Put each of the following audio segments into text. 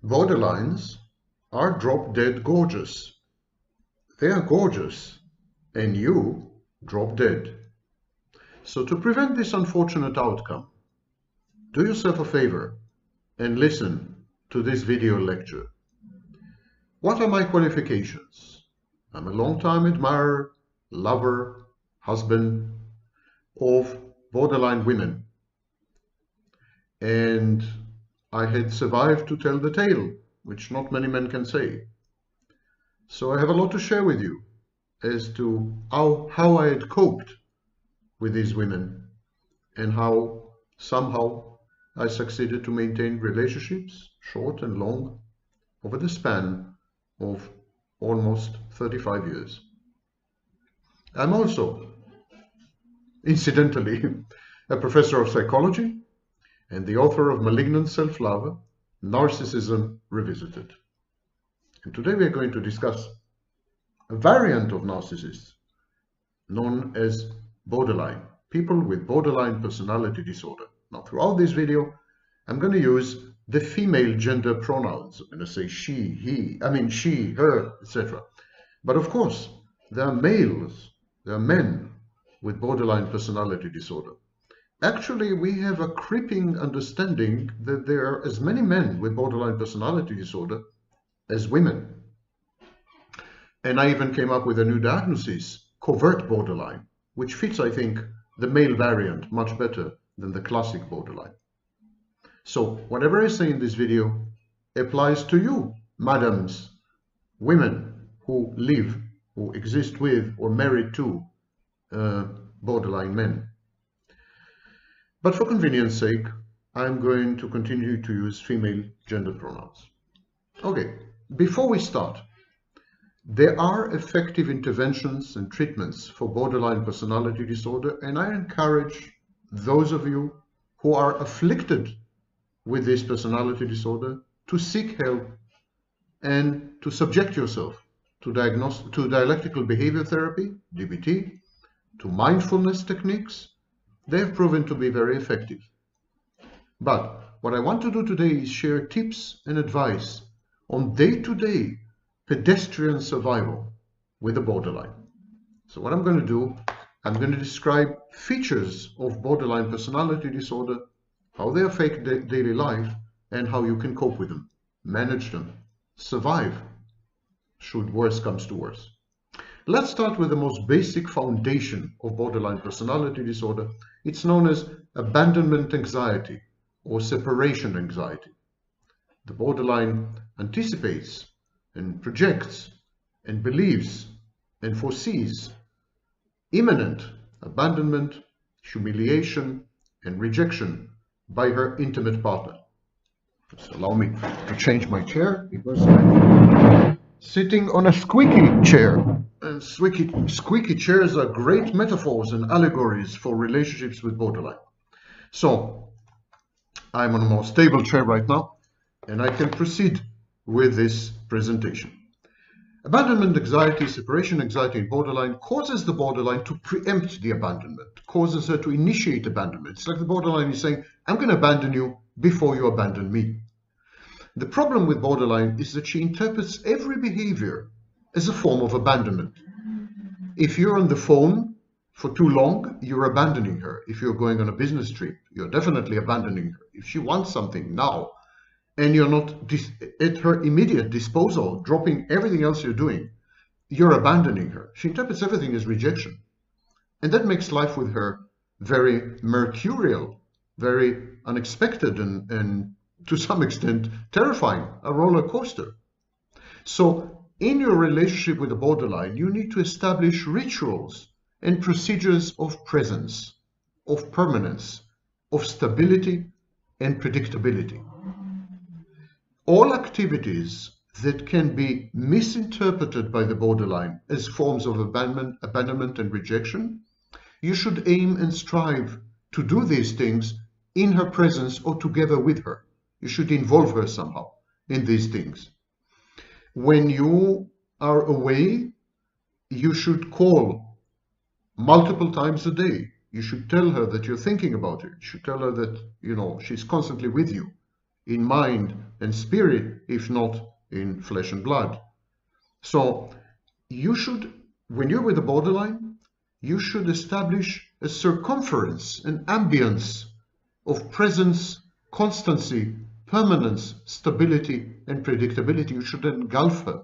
Borderlines are drop-dead gorgeous. They are gorgeous, and you drop dead. So to prevent this unfortunate outcome, do yourself a favor and listen to this video lecture. What are my qualifications? I'm a long-time admirer, lover, husband of borderline women. And I had survived to tell the tale, which not many men can say. So I have a lot to share with you as to how I had coped with these women and how somehow I succeeded to maintain relationships, short and long, over the span of almost 35 years. I'm also, incidentally, a professor of psychology and the author of Malignant Self-Love, Narcissism Revisited. And today we are going to discuss a variant of narcissists known as borderline, people with borderline personality disorder. Now, throughout this video, I'm going to use the female gender pronouns. I'm going to say she, he, she, her, etc. But of course, there are males, there are men with borderline personality disorder. Actually, we have a creeping understanding that there are as many men with borderline personality disorder as women. And I even came up with a new diagnosis, covert borderline, which fits, I think, the male variant much better than the classic borderline. So whatever I say in this video applies to you, madams, women who live, who exist with, or married to borderline men. But for convenience sake, I'm going to continue to use female gender pronouns. Okay, before we start, there are effective interventions and treatments for borderline personality disorder, and I encourage those of you who are afflicted with this personality disorder to seek help and to subject yourself to dialectical behavior therapy, DBT, to mindfulness techniques. They have proven to be very effective. But what I want to do today is share tips and advice on day-to-day pedestrian survival with a borderline. So what I'm going to do, I'm going to describe features of borderline personality disorder, how they affect daily life, and how you can cope with them, manage them, survive, should worse comes to worse. Let's start with the most basic foundation of borderline personality disorder. It's known as abandonment anxiety or separation anxiety. The borderline anticipates and projects and believes and foresees imminent abandonment, humiliation, and rejection by her intimate partner. Just allow me to change my chair because I'm sitting on a squeaky chair. And squeaky chairs are great metaphors and allegories for relationships with borderline. So I'm on a more stable chair right now, and I can proceed with this presentation. Abandonment anxiety, separation anxiety in borderline causes the borderline to preempt the abandonment, causes her to initiate abandonment. It's like the borderline is saying, I'm going to abandon you before you abandon me. The problem with borderline is that she interprets every behavior as a form of abandonment. If you're on the phone for too long, you're abandoning her. If you're going on a business trip, you're definitely abandoning her. If she wants something now, and you're not at her immediate disposal, dropping everything else you're doing, you're abandoning her. She interprets everything as rejection. And that makes life with her very mercurial, very unexpected, and to some extent terrifying, a roller coaster. So in your relationship with the borderline, you need to establish rituals and procedures of presence, of permanence, of stability and predictability. All activities that can be misinterpreted by the borderline as forms of abandonment and rejection, you should aim and strive to do these things in her presence or together with her. You should involve her somehow in these things. When you are away, you should call multiple times a day. You should tell her that you're thinking about her. You should tell her that, she's constantly with you. in mind and spirit, if not in flesh and blood. So you should, when you're with a borderline, you should establish a circumference, an ambience of presence, constancy, permanence, stability, and predictability. You should engulf her.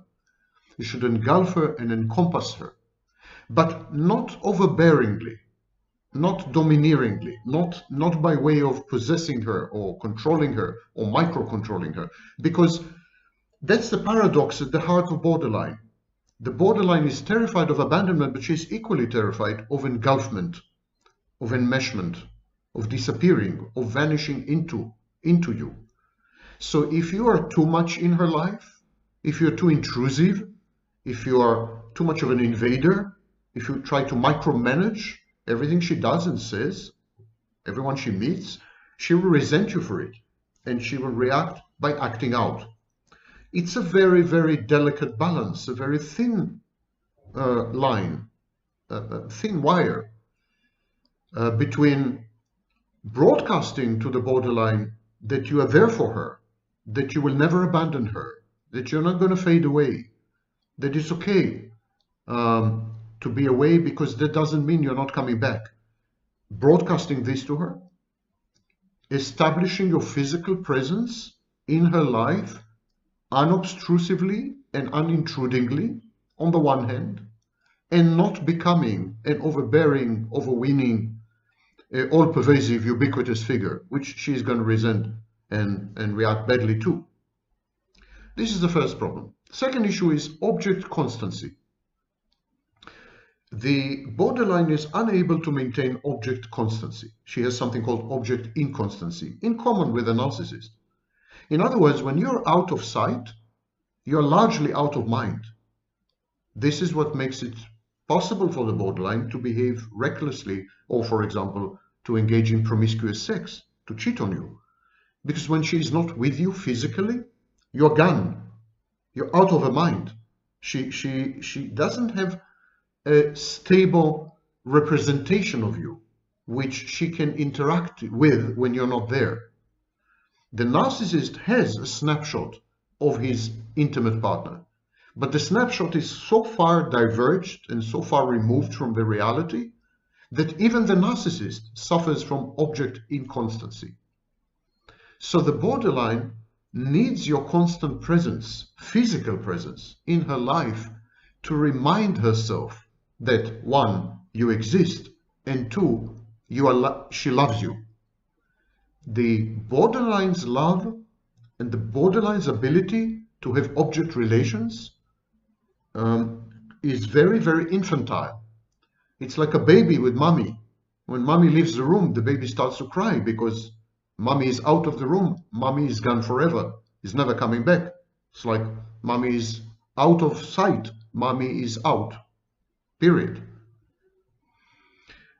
You should engulf her and encompass her, but not overbearingly, not domineeringly, not by way of possessing her or controlling her or micro-controlling her, because that's the paradox at the heart of borderline. The borderline is terrified of abandonment, but she's equally terrified of engulfment, of enmeshment, of disappearing, of vanishing into you. So if you are too much in her life, if you're too intrusive, if you are too much of an invader, if you try to micromanage everything she does and says, everyone she meets, she will resent you for it, and she will react by acting out. It's a very, very delicate balance, a very thin line, a thin wire between broadcasting to the borderline that you are there for her, that you will never abandon her, that you're not going to fade away, that it's okay to be away because that doesn't mean you're not coming back. Broadcasting this to her, establishing your physical presence in her life unobtrusively and unintrudingly on the one hand, and not becoming an overbearing, overweening, all-pervasive, ubiquitous figure, which she's going to resent and react badly to. This is the first problem. Second issue is object constancy. The borderline is unable to maintain object constancy. She has something called object inconstancy, in common with a narcissist. In other words, when you're out of sight, you're largely out of mind. This is what makes it possible for the borderline to behave recklessly, or, for example, to engage in promiscuous sex, to cheat on you. Because when she is not with you physically, you're gone. You're out of her mind. She doesn't have a stable representation of you, which she can interact with when you're not there. The narcissist has a snapshot of his intimate partner, but the snapshot is so far diverged and so far removed from the reality that even the narcissist suffers from object inconstancy. So the borderline needs your constant presence, physical presence in her life to remind herself that one, you exist, and two, she loves you. The borderline's love and the borderline's ability to have object relations is very, very infantile. It's like a baby with mommy. When mommy leaves the room, the baby starts to cry because mommy is out of the room. Mommy is gone forever. Is never coming back. It's like mommy is out of sight. Mommy is out. Period.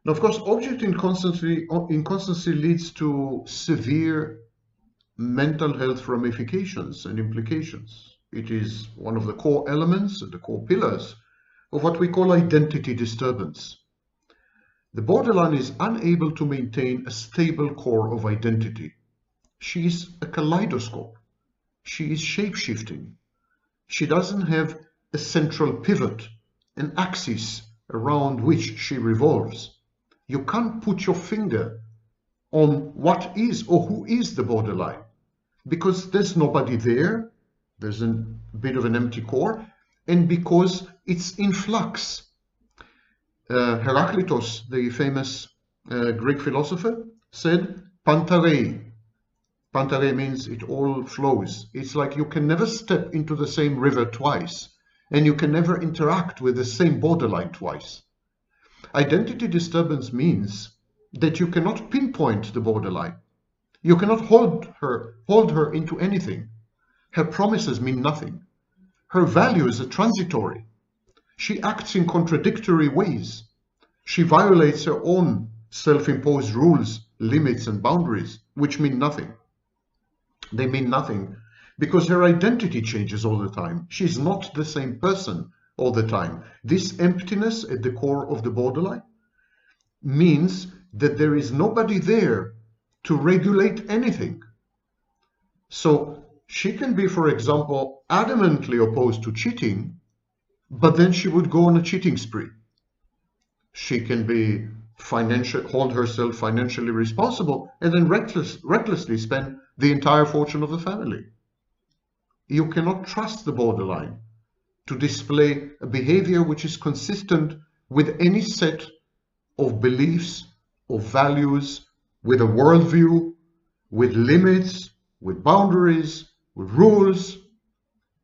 Now, of course, object inconstancy leads to severe mental health ramifications and implications. It is one of the core elements, the core pillars of what we call identity disturbance. The borderline is unable to maintain a stable core of identity. She is a kaleidoscope. She is shape-shifting. She doesn't have a central pivot, an axis around which she revolves. You can't put your finger on what is or who is the borderline because there's nobody there. There's a bit of an empty core, and because it's in flux. Heraclitus, the famous Greek philosopher, said pantarei. Pantarei means it all flows. It's like you can never step into the same river twice, and you can never interact with the same borderline twice. Identity disturbance means that you cannot pinpoint the borderline. You cannot hold her into anything. Her promises mean nothing. Her values are transitory. She acts in contradictory ways. She violates her own self-imposed rules, limits, and boundaries, which mean nothing. They mean nothing because her identity changes all the time. She's not the same person all the time. This emptiness at the core of the borderline means that there is nobody there to regulate anything. So she can be, for example, adamantly opposed to cheating, but then she would go on a cheating spree. She can be hold herself financially responsible and then recklessly spend the entire fortune of the family. You cannot trust the borderline to display a behavior which is consistent with any set of beliefs, of values, with a worldview, with limits, with boundaries, with rules.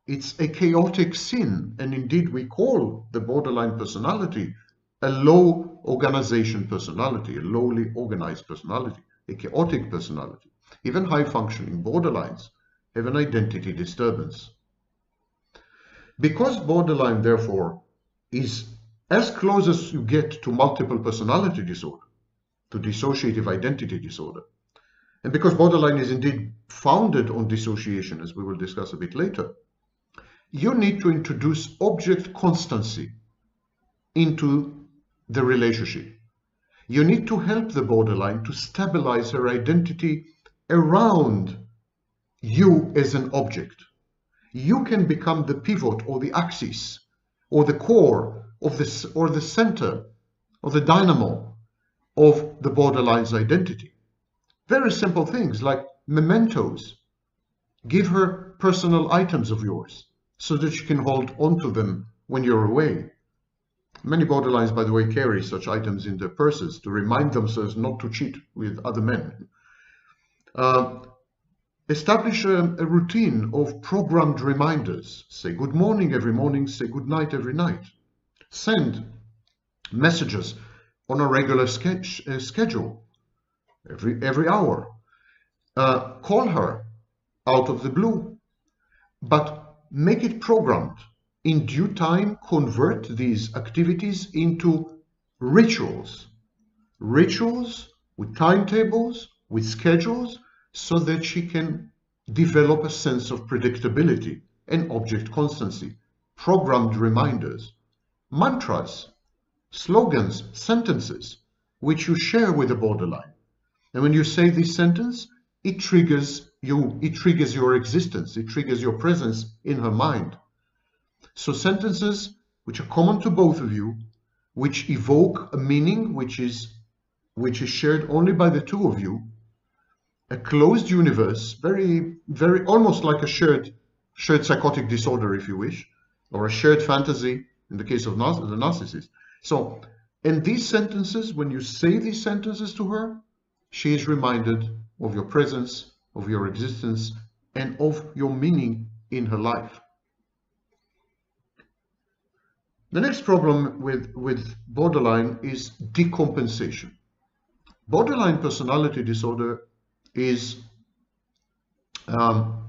It's a chaotic sin, and indeed we call the borderline personality a low organization personality, a lowly organized personality, a chaotic personality. Even high-functioning borderlines have an identity disturbance. Because borderline, therefore, is as close as you get to multiple personality disorder, to dissociative identity disorder, and because borderline is indeed founded on dissociation, as we will discuss a bit later, you need to introduce object constancy into the relationship. You need to help the borderline to stabilize her identity around you as an object. You can become the pivot or the axis or the core of this, or the center or the dynamo of the borderline's identity. Very simple things like mementos. Give her personal items of yours so that you can hold onto them when you're away. Many borderlines, by the way, carry such items in their purses to remind themselves not to cheat with other men. Establish a routine of programmed reminders. Say good morning every morning, say good night every night. Send messages on a regular schedule, every hour. Call her out of the blue, but make it programmed. In due time, convert these activities into rituals. Rituals with timetables, with schedules, so that she can develop a sense of predictability and object constancy. Programmed reminders, mantras, slogans, sentences, which you share with the borderline. And when you say this sentence, it triggers you, it triggers your existence, it triggers your presence in her mind. So sentences which are common to both of you, which evoke a meaning which is shared only by the two of you, a closed universe, very almost like a shared psychotic disorder, if you wish, or a shared fantasy in the case of the narcissist. So in these sentences, when you say these sentences to her, she is reminded of your presence, of your existence, and of your meaning in her life. The next problem with borderline is decompensation. Borderline personality disorder is an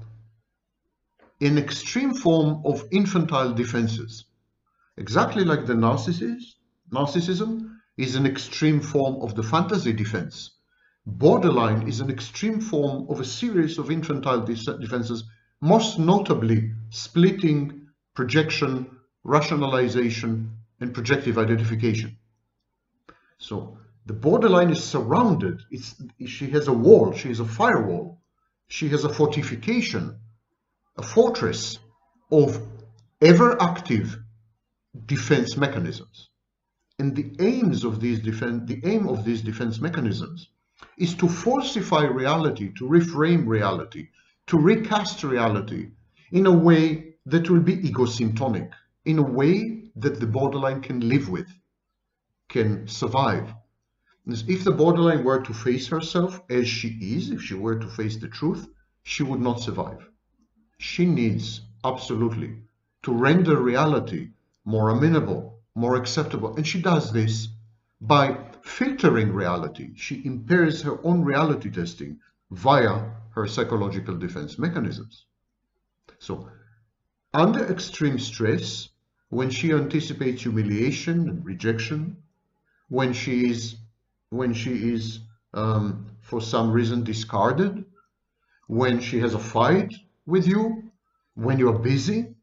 extreme form of infantile defenses. Exactly like the narcissism is an extreme form of the fantasy defense. Borderline is an extreme form of a series of infantile defenses, most notably splitting, projection, rationalization, and projective identification. So the borderline is surrounded. She has a wall, she has a firewall, she has a fortification, a fortress of ever-active defense mechanisms. And the aim of these defense mechanisms is to falsify reality, to reframe reality, to recast reality in a way that will be egosyntonic, in a way that the borderline can live with, can survive. If the borderline were to face herself as she is, if she were to face the truth, she would not survive. She needs, absolutely, to render reality more amenable, more acceptable. And she does this by filtering reality. She impairs her own reality testing via her psychological defense mechanisms. So, under extreme stress, when she anticipates humiliation and rejection, when she is for some reason discarded, when she has a fight with you, when you're busy,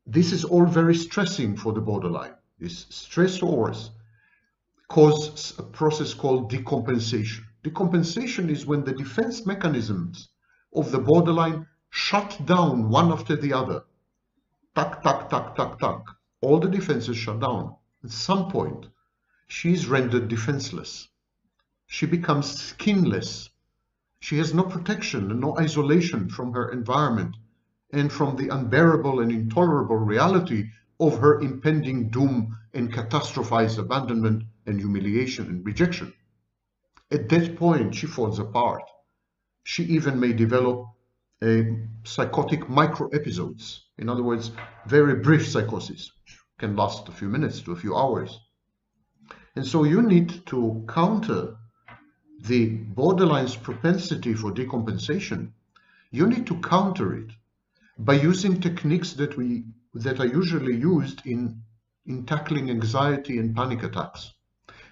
this is all very stressing for the borderline. These stressors cause a process called decompensation. Decompensation is when the defense mechanisms of the borderline shut down one after the other. Tuck, tuck, tuck, tuck, tuck. All the defenses shut down. At some point, she is rendered defenseless. She becomes skinless. She has no protection and no isolation from her environment and from the unbearable and intolerable reality of her impending doom and catastrophized abandonment and humiliation and rejection. At that point, she falls apart. She even may develop psychotic micro-episodes. In other words, very brief psychosis, can last a few minutes to a few hours. And so you need to counter the borderline's propensity for decompensation. You need to counter it by using techniques that are usually used in tackling anxiety and panic attacks.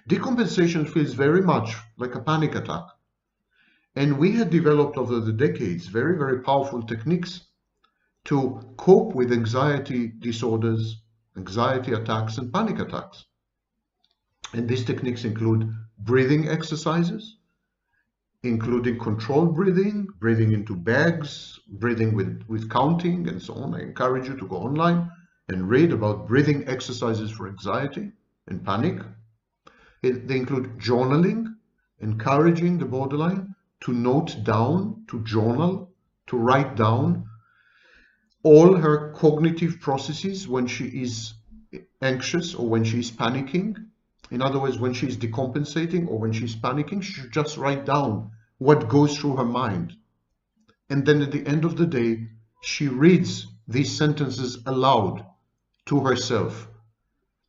Decompensation feels very much like a panic attack. And we had developed over the decades very, very powerful techniques to cope with anxiety disorders, anxiety attacks, and panic attacks. And these techniques include breathing exercises, including controlled breathing, breathing into bags, breathing with counting, and so on. I encourage you to go online and read about breathing exercises for anxiety and panic. They include journaling, encouraging the borderline to note down, to journal, to write down all her cognitive processes when she is anxious or when she is panicking. In other words, when she is decompensating or when she's panicking, she should just write down what goes through her mind. And then at the end of the day, she reads these sentences aloud to herself.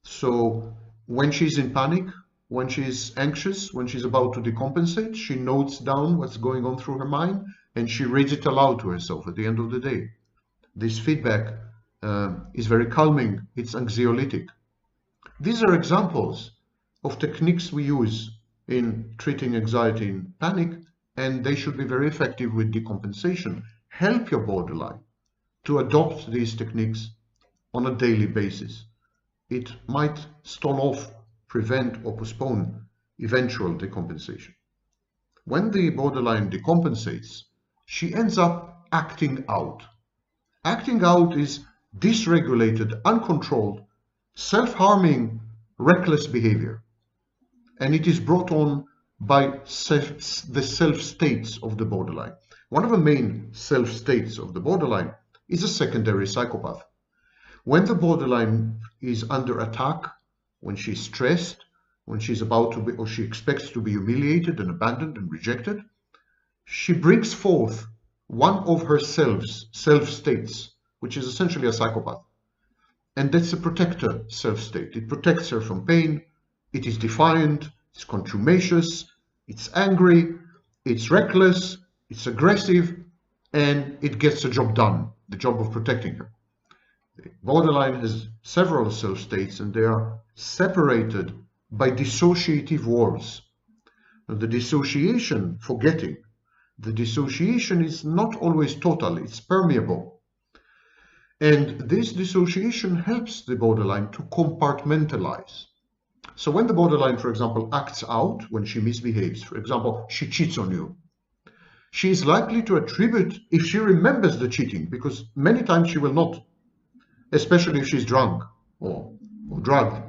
So when she's in panic, when she's anxious, when she's about to decompensate, she notes down what's going on through her mind and she reads it aloud to herself at the end of the day. This feedback is very calming. It's anxiolytic. These are examples of techniques we use in treating anxiety and panic, and they should be very effective with decompensation. Help your borderline to adopt these techniques on a daily basis. It might stall off, prevent, or postpone eventual decompensation. When the borderline decompensates, she ends up acting out. Acting out is dysregulated, uncontrolled, self-harming, reckless behavior. And it is brought on by the self-states of the borderline. One of the main self-states of the borderline is a secondary psychopath. When the borderline is under attack, when she's stressed, when she's about to be, or she expects to be humiliated and abandoned and rejected, she brings forth one of her self-states, which is essentially a psychopath. And that's a protector self-state. It protects her from pain. It is defiant, it's contumacious, it's angry, it's reckless, it's aggressive, and it gets the job done, the job of protecting her. The borderline has several self-states, and they are separated by dissociative walls. Now, the dissociation, forgetting, the dissociation is not always total, it's permeable. And this dissociation helps the borderline to compartmentalize. So when the borderline, for example, acts out, when she misbehaves, for example, she cheats on you, she is likely to attribute, if she remembers the cheating, because many times she will not, especially if she's drunk or drugged.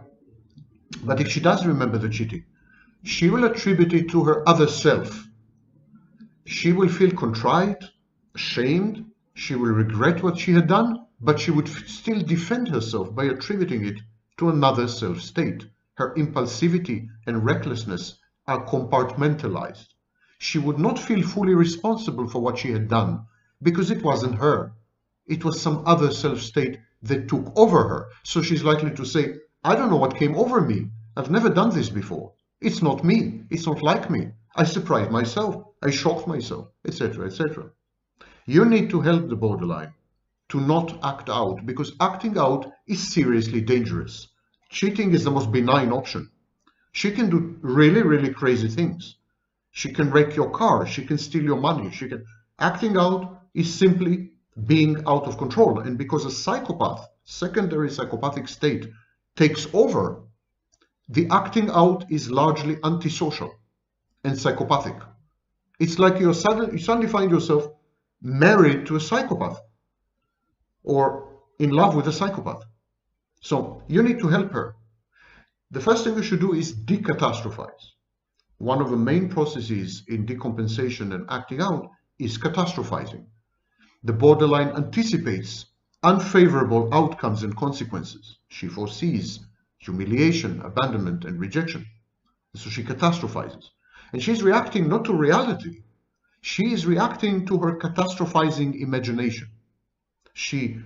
But if she does remember the cheating, she will attribute it to her other self. She will feel contrite, ashamed, she will regret what she had done, but she would still defend herself by attributing it to another self-state. Her impulsivity and recklessness are compartmentalized. She would not feel fully responsible for what she had done because it wasn't her. It was some other self-state that took over her. So she's likely to say, I don't know what came over me. I've never done this before. It's not me. It's not like me. I surprised myself. I shocked myself, etc., etc. You need to help the borderline to not act out, because acting out is seriously dangerous. Cheating is the most benign option. She can do really, really crazy things. She can wreck your car. She can steal your money. Acting out is simply being out of control. And because a psychopath, secondary psychopathic state, takes over, the acting out is largely antisocial and psychopathic. It's like you suddenly find yourself married to a psychopath or in love with a psychopath. So you need to help her. The first thing you should do is decatastrophize. One of the main processes in decompensation and acting out is catastrophizing. The borderline anticipates unfavorable outcomes and consequences. She foresees humiliation, abandonment, and rejection. So she catastrophizes. And she's reacting not to reality. She is reacting to her catastrophizing imagination. She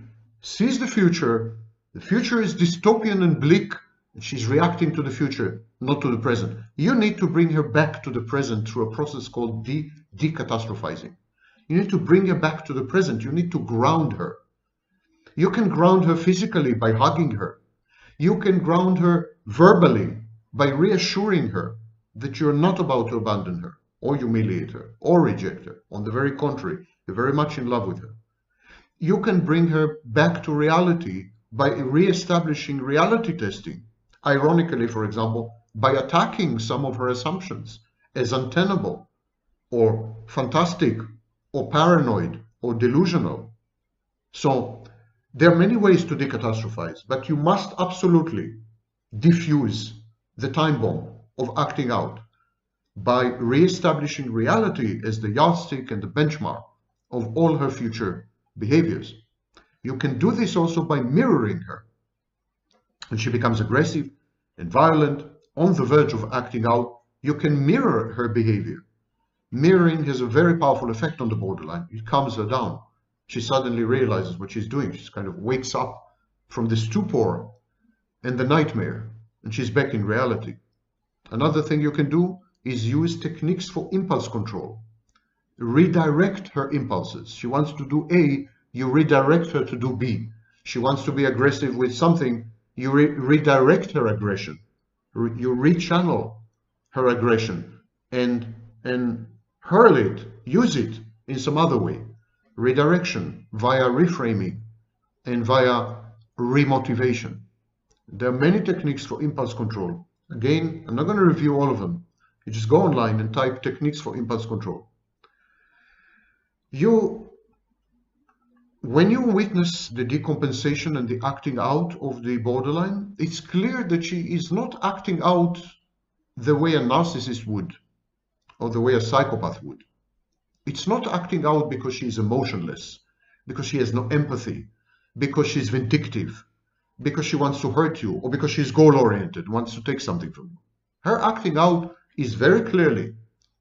sees the future is dystopian and bleak, and she's reacting to the future, not to the present. You need to bring her back to the present through a process called decatastrophizing. You need to bring her back to the present. You need to ground her. You can ground her physically by hugging her. You can ground her verbally by reassuring her that you're not about to abandon her or humiliate her or reject her. On the very contrary, you're very much in love with her. You can bring her back to reality by re-establishing reality testing. Ironically, for example, by attacking some of her assumptions as untenable or fantastic or paranoid or delusional. So there are many ways to decatastrophize, but you must absolutely diffuse the time bomb of acting out by re-establishing reality as the yardstick and the benchmark of all her future behaviors. You can do this also by mirroring her. And she becomes aggressive and violent, on the verge of acting out. You can mirror her behavior. Mirroring has a very powerful effect on the borderline. It calms her down. She suddenly realizes what she's doing. She kind of wakes up from the stupor and the nightmare, and she's back in reality. Another thing you can do is use techniques for impulse control. Redirect her impulses. She wants to do A, you redirect her to do B. She wants to be aggressive with something, you redirect her aggression. You rechannel her aggression and hurl it, use it in some other way. Redirection via reframing and via remotivation. There are many techniques for impulse control. Again, I'm not going to review all of them. You just go online and type techniques for impulse control. When you witness the decompensation and the acting out of the borderline, it's clear that she is not acting out the way a narcissist would or the way a psychopath would. It's not acting out because she is emotionless, because she has no empathy, because she's vindictive, because she wants to hurt you, or because she's goal-oriented, wants to take something from you. Her acting out is very clearly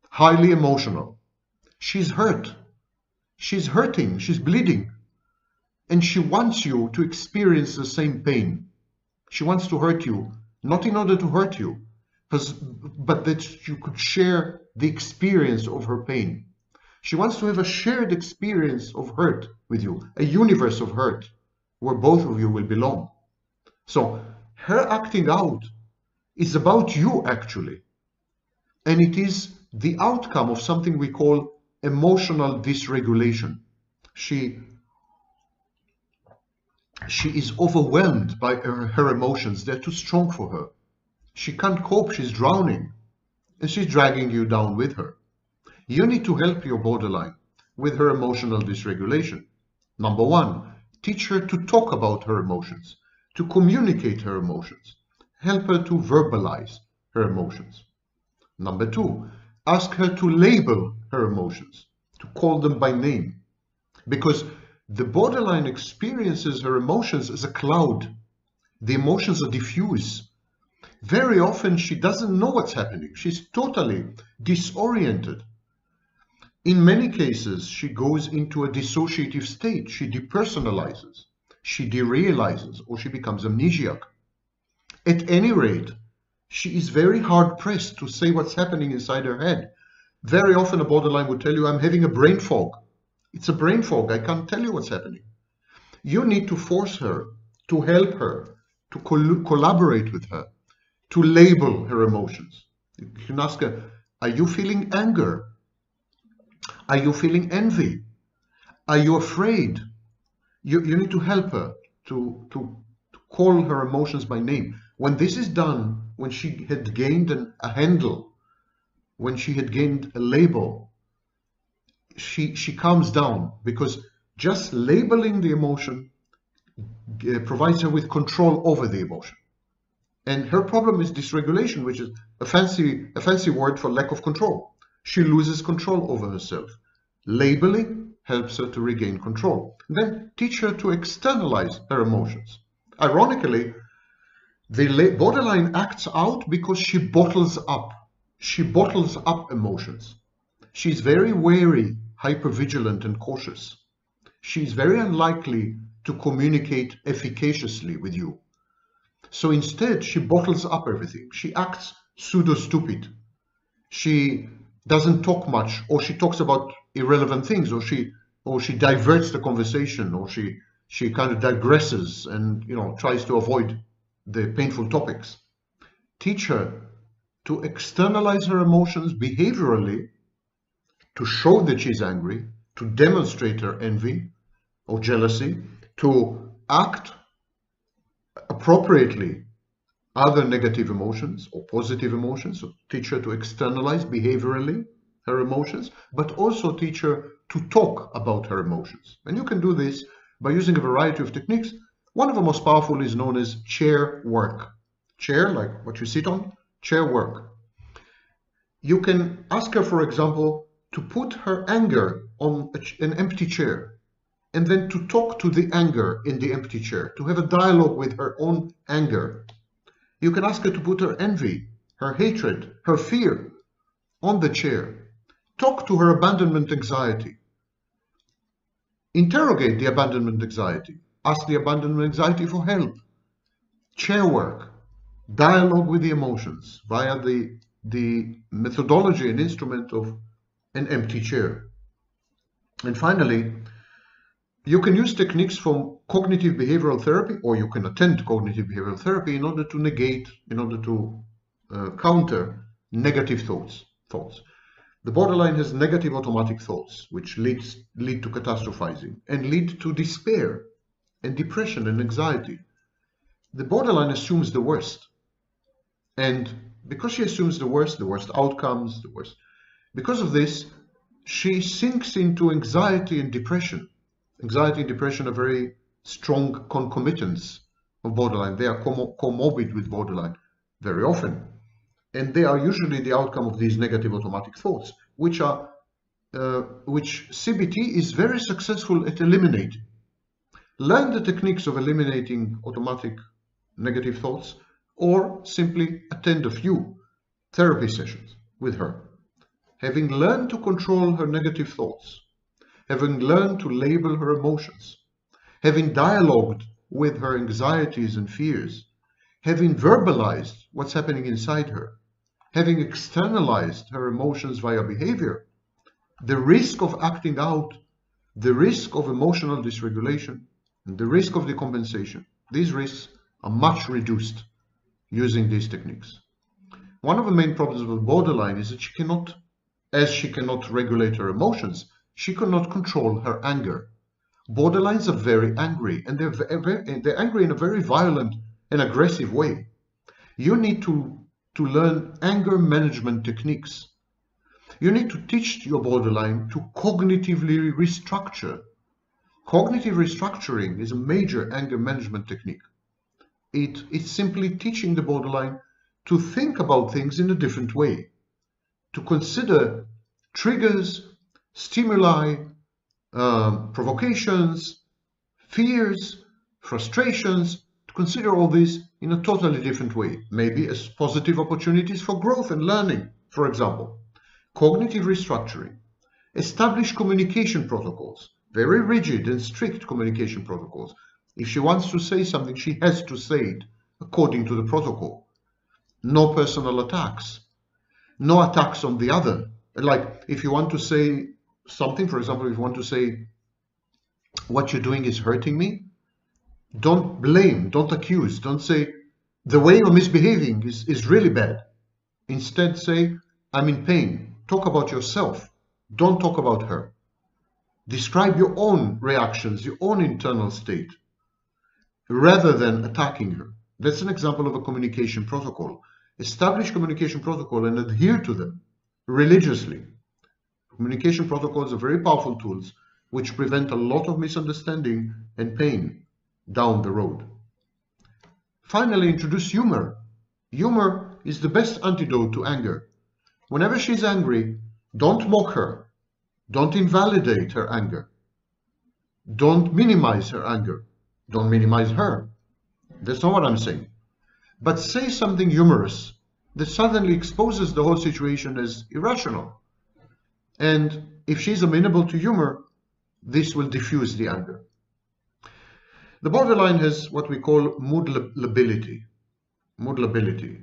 highly emotional. She's hurt. She's hurting. She's bleeding. And she wants you to experience the same pain. She wants to hurt you, not in order to hurt you, but that you could share the experience of her pain. She wants to have a shared experience of hurt with you, a universe of hurt where both of you will belong. So her acting out is about you, actually. And it is the outcome of something we call emotional dysregulation. She is overwhelmed by her emotions. They're too strong for her. She can't cope. She's drowning. And she's dragging you down with her. You need to help your borderline with her emotional dysregulation. Number one, teach her to talk about her emotions, to communicate her emotions. Help her to verbalize her emotions. Number two, ask her to label her emotions, to call them by name. Because the borderline experiences her emotions as a cloud. The emotions are diffuse. Very often she doesn't know what's happening. She's totally disoriented. In many cases, she goes into a dissociative state. She depersonalizes, she derealizes, or she becomes amnesiac. At any rate, she is very hard-pressed to say what's happening inside her head. Very often a borderline would tell you, I'm having a brain fog. It's a brain fog. I can't tell you what's happening. You need to force her, to help her, to collaborate with her, to label her emotions. You can ask her, are you feeling anger? Are you feeling envy? Are you afraid? You need to help her to call her emotions by name. When this is done, when she had gained a handle, when she had gained a label, she calms down, because just labeling the emotion provides her with control over the emotion. And her problem is dysregulation, which is a fancy word for lack of control. She loses control over herself. Labeling helps her to regain control. Then teach her to externalize her emotions. Ironically, the borderline acts out because she bottles up. She bottles up emotions. She's very wary, hypervigilant, and cautious. She's very unlikely to communicate efficaciously with you. So instead, she bottles up everything. She acts pseudo-stupid. She doesn't talk much, or she talks about irrelevant things, or she diverts the conversation, or she kind of digresses and tries to avoid the painful topics. Teach her to externalize her emotions behaviorally, to show that she's angry, to demonstrate her envy or jealousy, to act appropriately other negative emotions or positive emotions. So teach her to externalize behaviorally her emotions, but also teach her to talk about her emotions. And you can do this by using a variety of techniques. One of the most powerful is known as chair work. Chair, like what you sit on, chair work. You can ask her, for example, to put her anger on an empty chair, and then to talk to the anger in the empty chair, to have a dialogue with her own anger. You can ask her to put her envy, her hatred, her fear on the chair. Talk to her abandonment anxiety. Interrogate the abandonment anxiety. Ask the abandonment anxiety for help. Chair work. Dialogue with the emotions via the methodology and instrument of an empty chair. And finally, you can use techniques from cognitive behavioral therapy, or you can attend cognitive behavioral therapy in order to negate, in order to counter negative thoughts. The borderline has negative automatic thoughts, which lead to catastrophizing and lead to despair and depression and anxiety. The borderline assumes the worst. And because she assumes the worst outcomes, because of this, she sinks into anxiety and depression. Anxiety and depression are very strong concomitants of borderline. They are comorbid with borderline very often. And they are usually the outcome of these negative automatic thoughts, which CBT is very successful at eliminating. Learn the techniques of eliminating automatic negative thoughts, or simply attend a few therapy sessions with her. Having learned to control her negative thoughts, having learned to label her emotions, having dialogued with her anxieties and fears, having verbalized what's happening inside her, having externalized her emotions via behavior, the risk of acting out, the risk of emotional dysregulation, and the risk of decompensation, these risks are much reduced using these techniques. One of the main problems with borderline is that she cannot regulate her emotions, she cannot control her anger. Borderlines are very angry, and they're angry in a very violent and aggressive way. You need to learn anger management techniques. You need to teach your borderline to cognitively restructure. Cognitive restructuring is a major anger management technique. It's simply teaching the borderline to think about things in a different way, to consider triggers, stimuli, provocations, fears, frustrations, to consider all this in a totally different way, maybe as positive opportunities for growth and learning, for example. Cognitive restructuring. Establish communication protocols, very rigid and strict communication protocols. If she wants to say something, she has to say it according to the protocol. No personal attacks. No attacks on the other. Like if you want to say something, for example, if you want to say, what you're doing is hurting me, don't blame, don't accuse, don't say, the way you're misbehaving is really bad. Instead say, I'm in pain. Talk about yourself. Don't talk about her. Describe your own reactions, your own internal state, rather than attacking her. That's an example of a communication protocol. Establish communication protocol and adhere to them religiously. Communication protocols are very powerful tools which prevent a lot of misunderstanding and pain down the road. Finally, introduce humor. Humor is the best antidote to anger. Whenever she's angry, don't mock her. Don't invalidate her anger. Don't minimize her anger. Don't minimize her. That's not what I'm saying. But say something humorous that suddenly exposes the whole situation as irrational. And if she's amenable to humor, this will diffuse the anger. The borderline has what we call mood lability. Mood lability.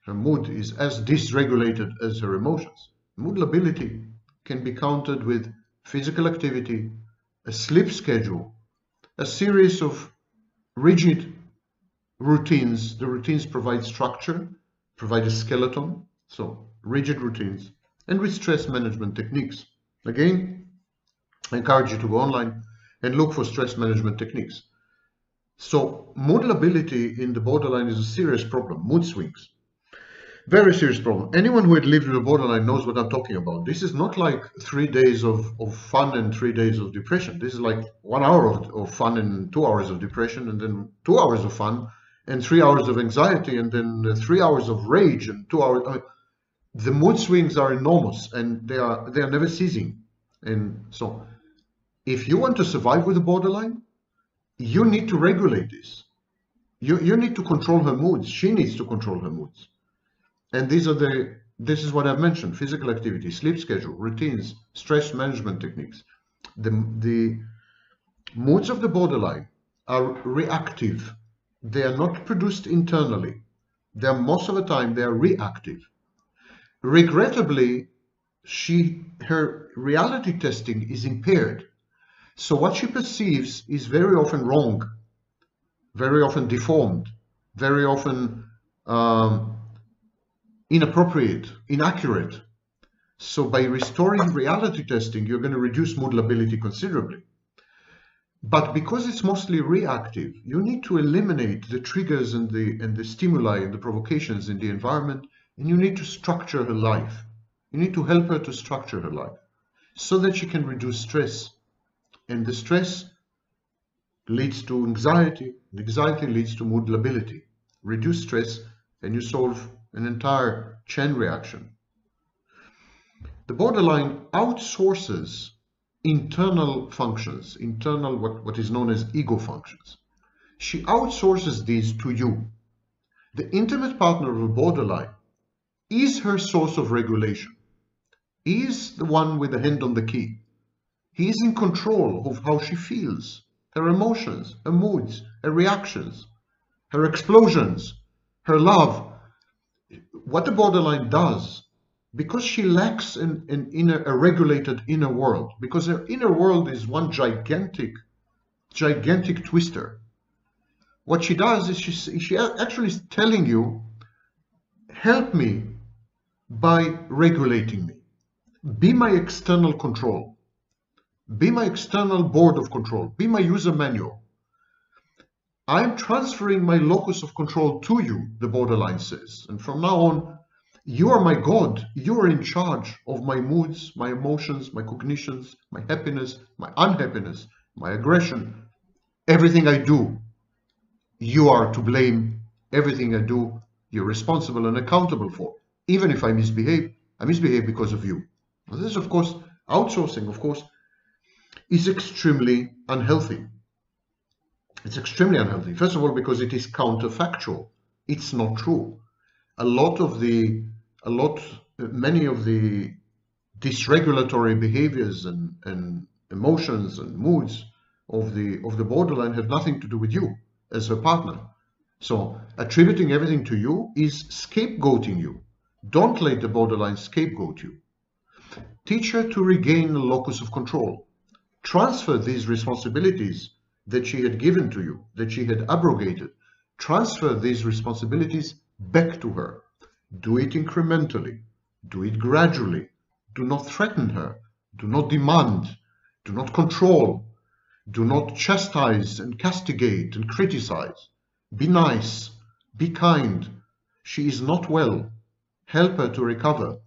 Her mood is as dysregulated as her emotions. Mood lability can be countered with physical activity, a sleep schedule, a series of rigid routines. The routines provide structure, provide a skeleton, so rigid routines, and with stress management techniques. Again, I encourage you to go online and look for stress management techniques. So mood lability in the borderline is a serious problem. Mood swings. Very serious problem. Anyone who had lived with a borderline knows what I'm talking about. This is not like 3 days of fun and 3 days of depression. This is like 1 hour of fun and 2 hours of depression, and then 2 hours of fun and 3 hours of anxiety, and then 3 hours of rage and 2 hours. The mood swings are enormous, and they are never ceasing. And so if you want to survive with a borderline, you need to regulate this. You need to control her moods. She needs to control her moods. And this is what I've mentioned: physical activity, sleep schedule, routines, stress management techniques. The moods of the borderline are reactive. They are not produced internally. Most of the time they are reactive. Regrettably, her reality testing is impaired. So what she perceives is very often wrong, very often deformed, very often inappropriate, inaccurate. So by restoring reality testing, you're going to reduce mood lability considerably. But because it's mostly reactive, you need to eliminate the triggers and the stimuli and the provocations in the environment, and you need to structure her life. You need to help her to structure her life so that she can reduce stress. And the stress leads to anxiety, and anxiety leads to mood lability. Reduce stress and you solve an entire chain reaction. The borderline outsources internal functions, what is known as ego functions. She outsources these to you. The intimate partner of a borderline is her source of regulation. He is the one with the hand on the key. He is in control of how she feels, her emotions, her moods, her reactions, her explosions, her love. What the borderline does, because she lacks a regulated inner world, because her inner world is one gigantic twister, what she does is she actually is telling you, help me by regulating me. Be my external control. Be my external board of control. Be my user manual. I'm transferring my locus of control to you, the borderline says. And from now on, you are my God. You are in charge of my moods, my emotions, my cognitions, my happiness, my unhappiness, my aggression. Everything I do, you are to blame. Everything I do, you're responsible and accountable for. Even if I misbehave because of you. Now, this, of course, outsourcing, of course, is extremely unhealthy. It's extremely unhealthy. First of all, because it is counterfactual. It's not true. Many of the dysregulatory behaviors and emotions and moods of the borderline have nothing to do with you as her partner. So attributing everything to you is scapegoating you. Don't let the borderline scapegoat you. Teach her to regain the locus of control. Transfer these responsibilities that she had given to you, that she had abrogated. Transfer these responsibilities back to her. Do it incrementally. Do it gradually. Do not threaten her. Do not demand. Do not control. Do not chastise and castigate and criticize. Be nice. Be kind. She is not well. Help her to recover.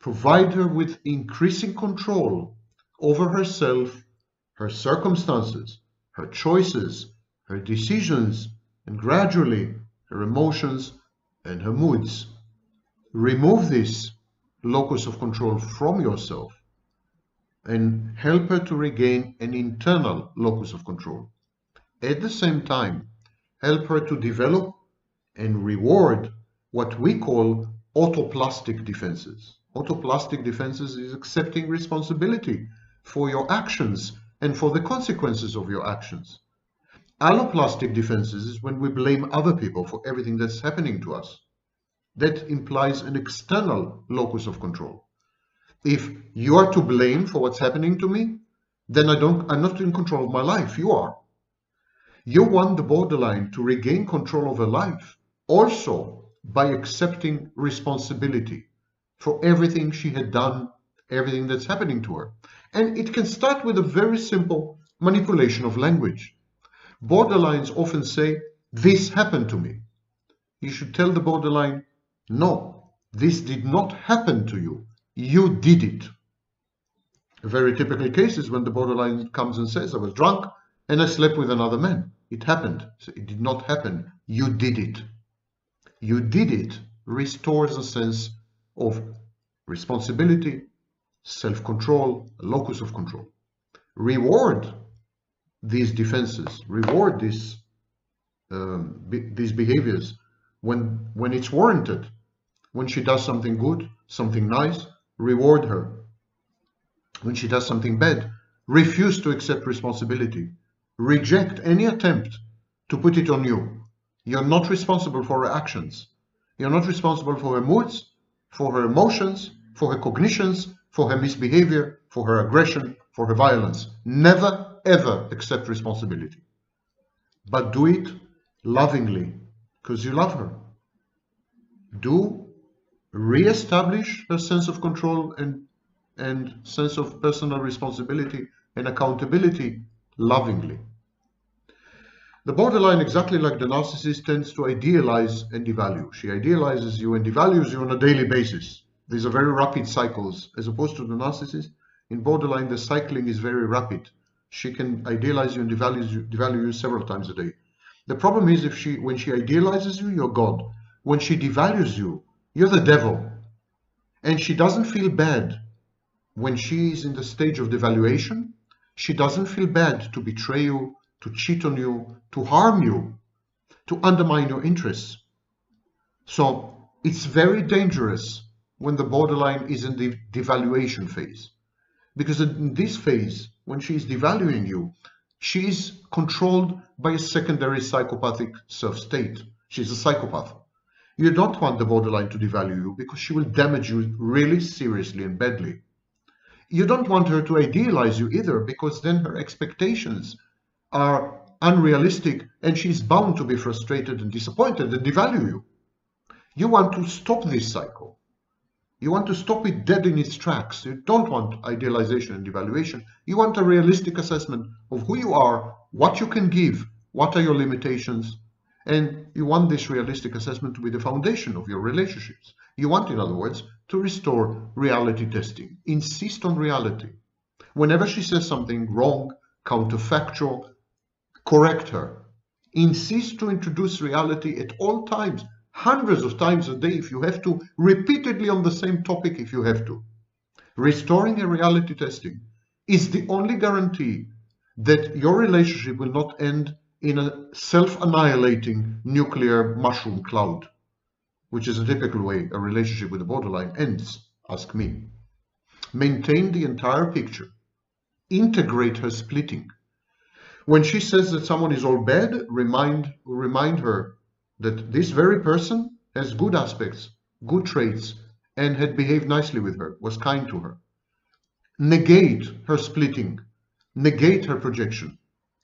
provide her with increasing control over herself, her circumstances, her choices, her decisions, and gradually her emotions and her moods. Remove this locus of control from yourself and help her to regain an internal locus of control. At the same time, help her to develop and reward what we call autoplastic defenses. Autoplastic defenses is accepting responsibility for your actions and for the consequences of your actions. Alloplastic defenses is when we blame other people for everything that's happening to us. That implies an external locus of control. If you are to blame for what's happening to me, then I'm not in control of my life. You are. You want the borderline to regain control of her life also by accepting responsibility for everything she had done, everything that's happening to her. And it can start with a very simple manipulation of language. Borderlines often say, "This happened to me." You should tell the borderline, "No, this did not happen to you. You did it." A very typical case is when the borderline comes and says, "I was drunk and I slept with another man. It happened." So it did not happen. You did it. You did it restores a sense of responsibility, self-control, a locus of control. Reward these defenses, reward these behaviors when it's warranted. When she does something good, something nice, reward her. When she does something bad, refuse to accept responsibility. Reject any attempt to put it on you. You're not responsible for her actions. You're not responsible for her moods, for her emotions, for her cognitions, for her misbehavior, for her aggression, for her violence. Never, ever accept responsibility. But do it lovingly, because you love her. Do re-establish her sense of control and sense of personal responsibility and accountability lovingly. The borderline, exactly like the narcissist, tends to idealize and devalue. She idealizes you and devalues you on a daily basis. These are very rapid cycles. As opposed to the narcissist, in borderline, the cycling is very rapid. She can idealize you and devalue you several times a day. The problem is when she idealizes you, you're God. When she devalues you, you're the devil. And she doesn't feel bad when she is in the stage of devaluation. She doesn't feel bad to betray you, to cheat on you, to harm you, to undermine your interests. So it's very dangerous when the borderline is in the devaluation phase. Because in this phase, when she is devaluing you, she is controlled by a secondary psychopathic self-state. She's a psychopath. You don't want the borderline to devalue you because she will damage you really seriously and badly. You don't want her to idealize you either, because then her expectations are unrealistic and she's bound to be frustrated and disappointed and devalue you. You want to stop this cycle. You want to stop it dead in its tracks. You don't want idealization and devaluation. You want a realistic assessment of who you are, what you can give, what are your limitations, and you want this realistic assessment to be the foundation of your relationships. You want, in other words, to restore reality testing. Insist on reality. Whenever she says something wrong, counterfactual, correct her. Insist to introduce reality at all times, hundreds of times a day if you have to, repeatedly on the same topic if you have to. Restoring a reality testing is the only guarantee that your relationship will not end in a self-annihilating nuclear mushroom cloud, which is a typical way a relationship with a borderline ends, ask me. Maintain the entire picture. Integrate her splitting. When she says that someone is all bad, remind her that this very person has good aspects, good traits, and had behaved nicely with her, was kind to her. Negate her splitting. Negate her projection.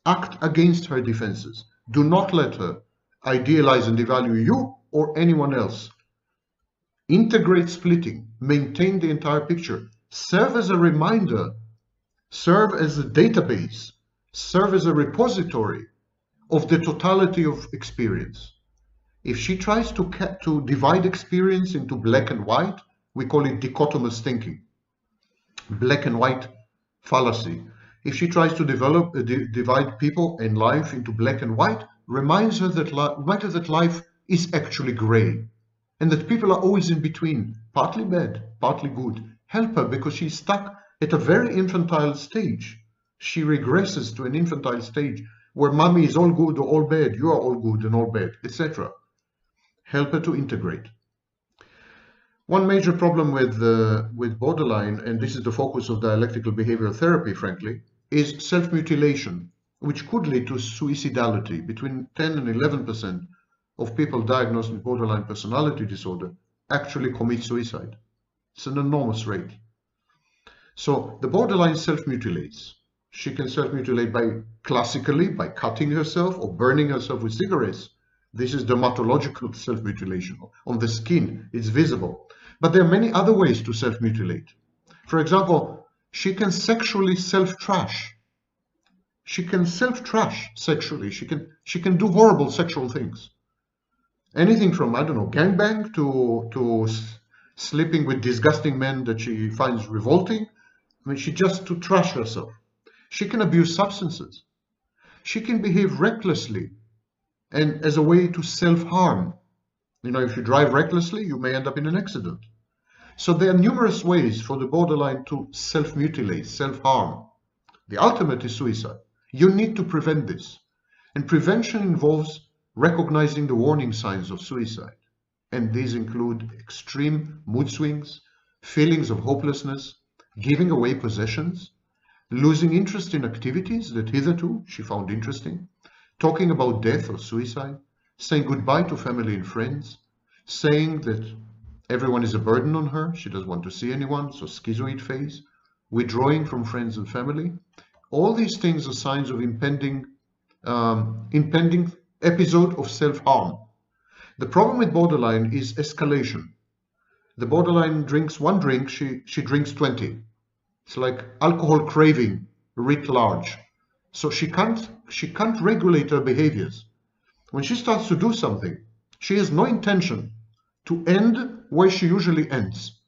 Act against her defenses. Do not let her idealize and devalue you or anyone else. Integrate splitting. Maintain the entire picture. Serve as a reminder. Serve as a database. Serve as a repository of the totality of experience. If she tries to divide experience into black and white, We call it dichotomous thinking, black and white fallacy. If she tries to divide people and life into black and white, reminds her that life is actually gray, and that people are always in between, partly bad, partly good. Help her, because she's stuck at a very infantile stage. She regresses to an infantile stage where mommy is all good or all bad, you are all good and all bad, etc. Help her to integrate. One major problem with borderline, and this is the focus of dialectical behavioral therapy, frankly, is self-mutilation, which could lead to suicidality. Between 10 and 11% of people diagnosed with borderline personality disorder actually commit suicide. It's an enormous rate. So the borderline self-mutilates. She can self-mutilate classically by cutting herself or burning herself with cigarettes. This is dermatological self-mutilation. On the skin, it's visible. But there are many other ways to self-mutilate. For example, she can sexually self-trash. She can self-trash sexually. She can do horrible sexual things. Anything from, I don't know, gangbang to sleeping with disgusting men that she finds revolting. I mean, she just to trash herself. She can abuse substances. She can behave recklessly and as a way to self-harm. You know, if you drive recklessly, you may end up in an accident. So there are numerous ways for the borderline to self-mutilate, self-harm. The ultimate is suicide. You need to prevent this. And prevention involves recognizing the warning signs of suicide. And these include extreme mood swings, feelings of hopelessness, giving away possessions, losing interest in activities that hitherto she found interesting, talking about death or suicide, saying goodbye to family and friends, saying that everyone is a burden on her, she doesn't want to see anyone, so schizoid phase, withdrawing from friends and family. All these things are signs of impending episode of self-harm. The problem with borderline is escalation. The borderline drinks one drink, she drinks 20. It's like alcohol craving writ large. So she can't regulate her behaviors. When she starts to do something, she has no intention to end where she usually ends.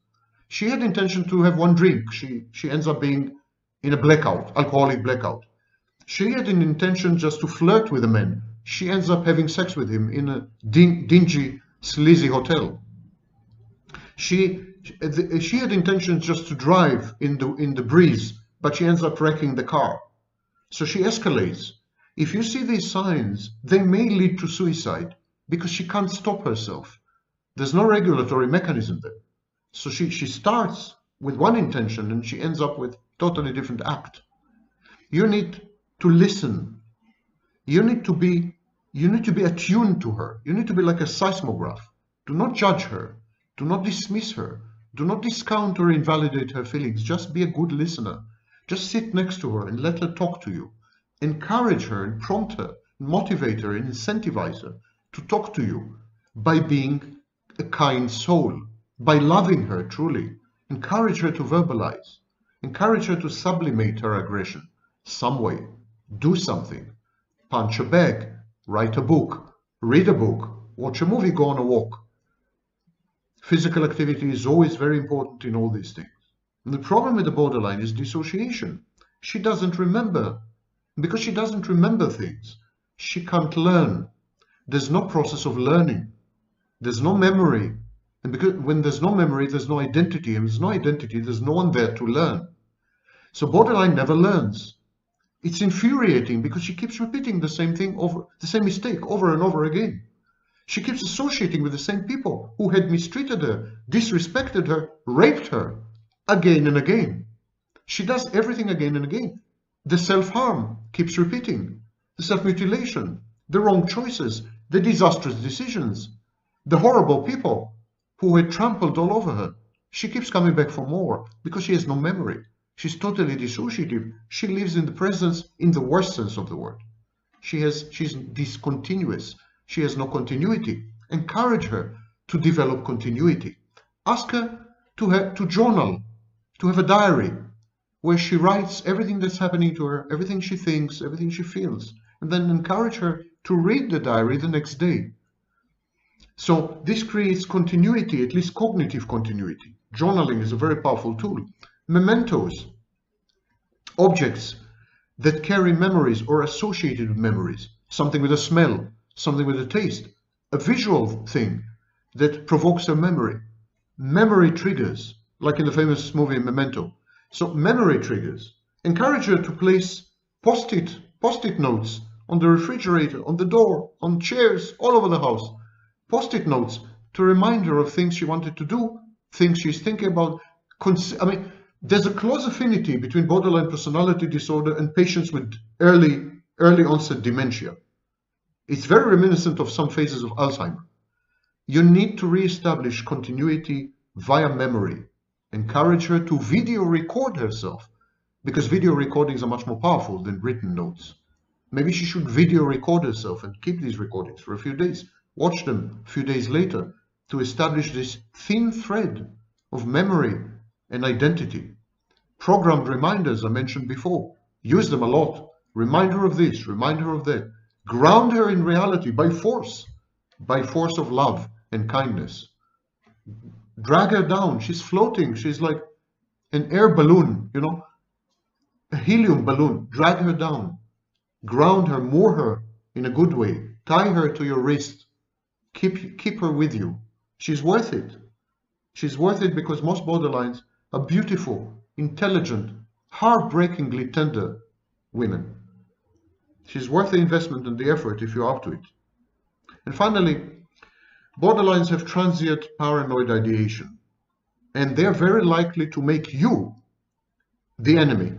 She had intention to have one drink. She ends up being in a blackout, alcoholic blackout. She had an intention just to flirt with a man. She ends up having sex with him in a dingy, sleazy hotel. She had intentions just to drive in the breeze, but she ends up wrecking the car. So she escalates. If you see these signs, they may lead to suicide because she can't stop herself. There's no regulatory mechanism there. So she starts with one intention and she ends up with totally different act. You need to listen. You need to be attuned to her. You need to be like a seismograph. Do not judge her. Do not dismiss her. Do not discount or invalidate her feelings. Just be a good listener. Just sit next to her and let her talk to you. Encourage her and prompt her, motivate her and incentivize her to talk to you by being a kind soul, by loving her truly. Encourage her to verbalize. Encourage her to sublimate her aggression some way. Do something. Punch a bag. Write a book. Read a book. Watch a movie. Go on a walk. Physical activity is always very important in all these things. And the problem with the borderline is dissociation. She doesn't remember. Because she doesn't remember things, she can't learn. There's no process of learning. There's no memory. And because when there's no memory, there's no identity. And there's no identity, there's no one there to learn. So borderline never learns. It's infuriating because she keeps repeating the same thing the same mistake over and over again. She keeps associating with the same people who had mistreated her, disrespected her, raped her again and again. She does everything again and again. The self-harm keeps repeating, the self-mutilation, the wrong choices, the disastrous decisions, the horrible people who had trampled all over her. She keeps coming back for more because she has no memory. She's totally dissociative. She lives in the presence in the worst sense of the word. She's discontinuous. She has no continuity. Encourage her to develop continuity. Ask her to journal, to have a diary, where she writes everything that's happening to her, everything she thinks, everything she feels, and then encourage her to read the diary the next day. So this creates continuity, at least cognitive continuity. Journaling is a very powerful tool. Mementos, objects that carry memories or associated with memories, something with a smell, something with a taste, a visual thing that provokes a memory. Memory triggers, like in the famous movie Memento. So memory triggers. Encourage her to place post-it notes on the refrigerator, on the door, on chairs, all over the house. Post-it notes to remind her of things she wanted to do, things she's thinking about. I mean, there's a close affinity between borderline personality disorder and patients with early onset dementia. It's very reminiscent of some phases of Alzheimer's. You need to re-establish continuity via memory. Encourage her to video record herself, because video recordings are much more powerful than written notes. Maybe she should video record herself and keep these recordings for a few days. Watch them a few days later to establish this thin thread of memory and identity. Programmed reminders I mentioned before. Use them a lot. Remind her of this, remind her of that. Ground her in reality by force of love and kindness. Drag her down. She's floating. She's like an air balloon, you know, a helium balloon. Drag her down. Ground her, moor her in a good way. Tie her to your wrist. Keep her with you. She's worth it. She's worth it because most borderlines are beautiful, intelligent, heartbreakingly tender women. She's worth the investment and the effort if you're up to it. And finally, borderlines have transient paranoid ideation, and they're very likely to make you the enemy,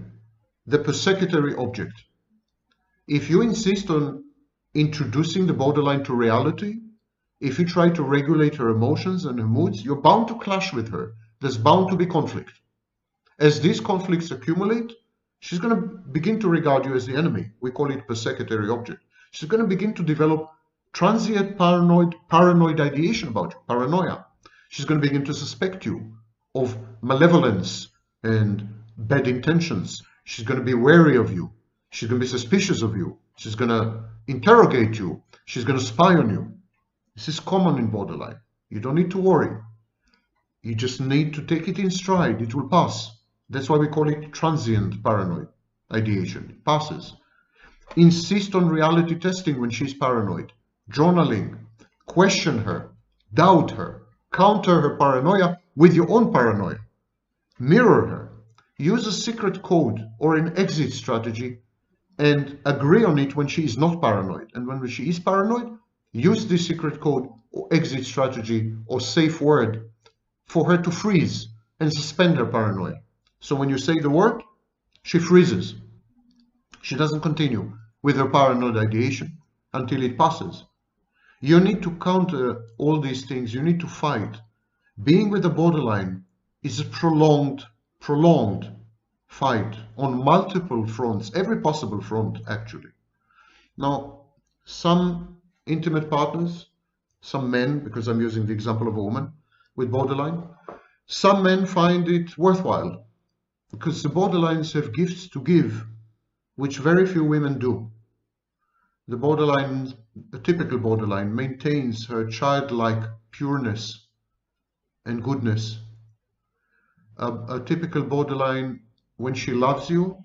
the persecutory object. If you insist on introducing the borderline to reality, if you try to regulate her emotions and her moods, you're bound to clash with her. There's bound to be conflict. As these conflicts accumulate, she's going to begin to regard you as the enemy. We call it persecutory object. She's going to begin to develop transient paranoid ideation about you, paranoia. She's going to begin to suspect you of malevolence and bad intentions. She's going to be wary of you. She's going to be suspicious of you. She's going to interrogate you. She's going to spy on you. This is common in borderline. You don't need to worry. You just need to take it in stride. It will pass. That's why we call it transient paranoid ideation. It passes. Insist on reality testing when she's paranoid. Journaling. Question her. Doubt her. Counter her paranoia with your own paranoia. Mirror her. Use a secret code or an exit strategy and agree on it when she is not paranoid. And when she is paranoid, use this secret code or exit strategy or safe word for her to freeze and suspend her paranoia. So when you say the word, she freezes. She doesn't continue with her paranoid ideation until it passes. You need to counter all these things. You need to fight. Being with a borderline is a prolonged fight on multiple fronts, every possible front, actually. Now, some intimate partners, some men, because I'm using the example of a woman with borderline, some men find it worthwhile because the borderlines have gifts to give, which very few women do. The typical borderline maintains her childlike pureness and goodness. A typical borderline, when she loves you,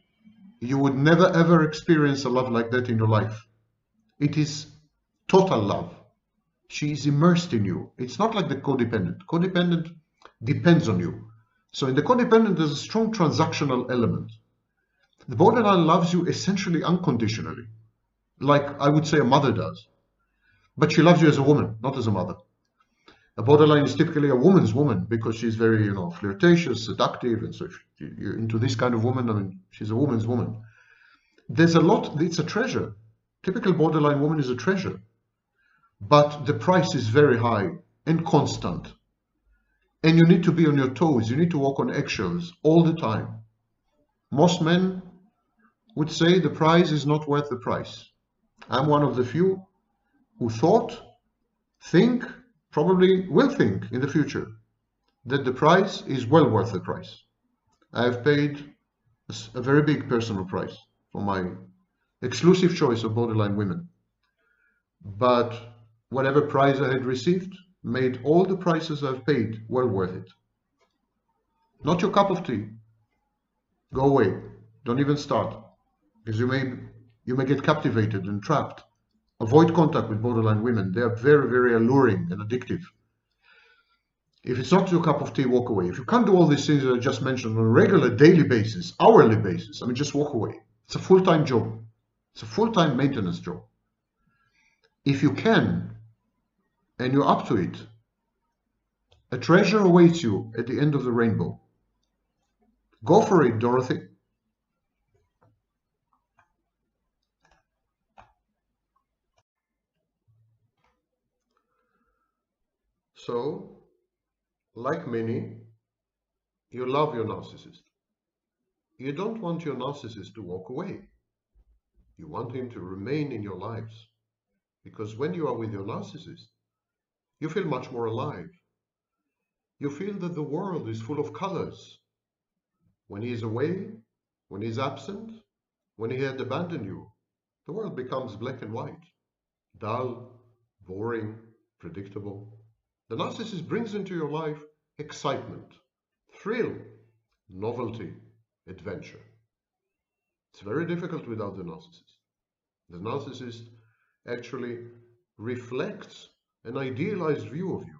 you would never ever experience a love like that in your life. It is total love. She is immersed in you. It's not like the codependent. Codependent depends on you. So in the codependent, there's a strong transactional element. The borderline loves you essentially unconditionally, like I would say a mother does. But she loves you as a woman, not as a mother. A borderline is typically a woman's woman because she's very, flirtatious, seductive, and so if you're into this kind of woman, I mean, she's a woman's woman. There's a lot, it's a treasure. Typical borderline woman is a treasure. But the price is very high and constant. And you need to be on your toes. You need to walk on eggshells all the time. Most men would say the price is not worth the price. I'm one of the few who probably will think in the future that the price is well worth the price. I have paid a very big personal price for my exclusive choice of borderline women. But whatever price I had received made all the prices I've paid well worth it. Not your cup of tea. Go away. Don't even start. Because you may get captivated and trapped. Avoid contact with borderline women. They are very, very alluring and addictive. If it's not your cup of tea, walk away. If you can't do all these things that I just mentioned on a regular, daily basis, hourly basis, I mean, just walk away. It's a full-time job. It's a full-time maintenance job. If you can, and you're up to it, a treasure awaits you at the end of the rainbow. Go for it, Dorothy. So, like many, you love your narcissist. You don't want your narcissist to walk away. You want him to remain in your lives. Because when you are with your narcissist, you feel much more alive. You feel that the world is full of colors. When he is away, when he is absent, when he had abandoned you, the world becomes black and white, dull, boring, predictable. The narcissist brings into your life excitement, thrill, novelty, adventure. It's very difficult without the narcissist. The narcissist actually reflects an idealized view of you.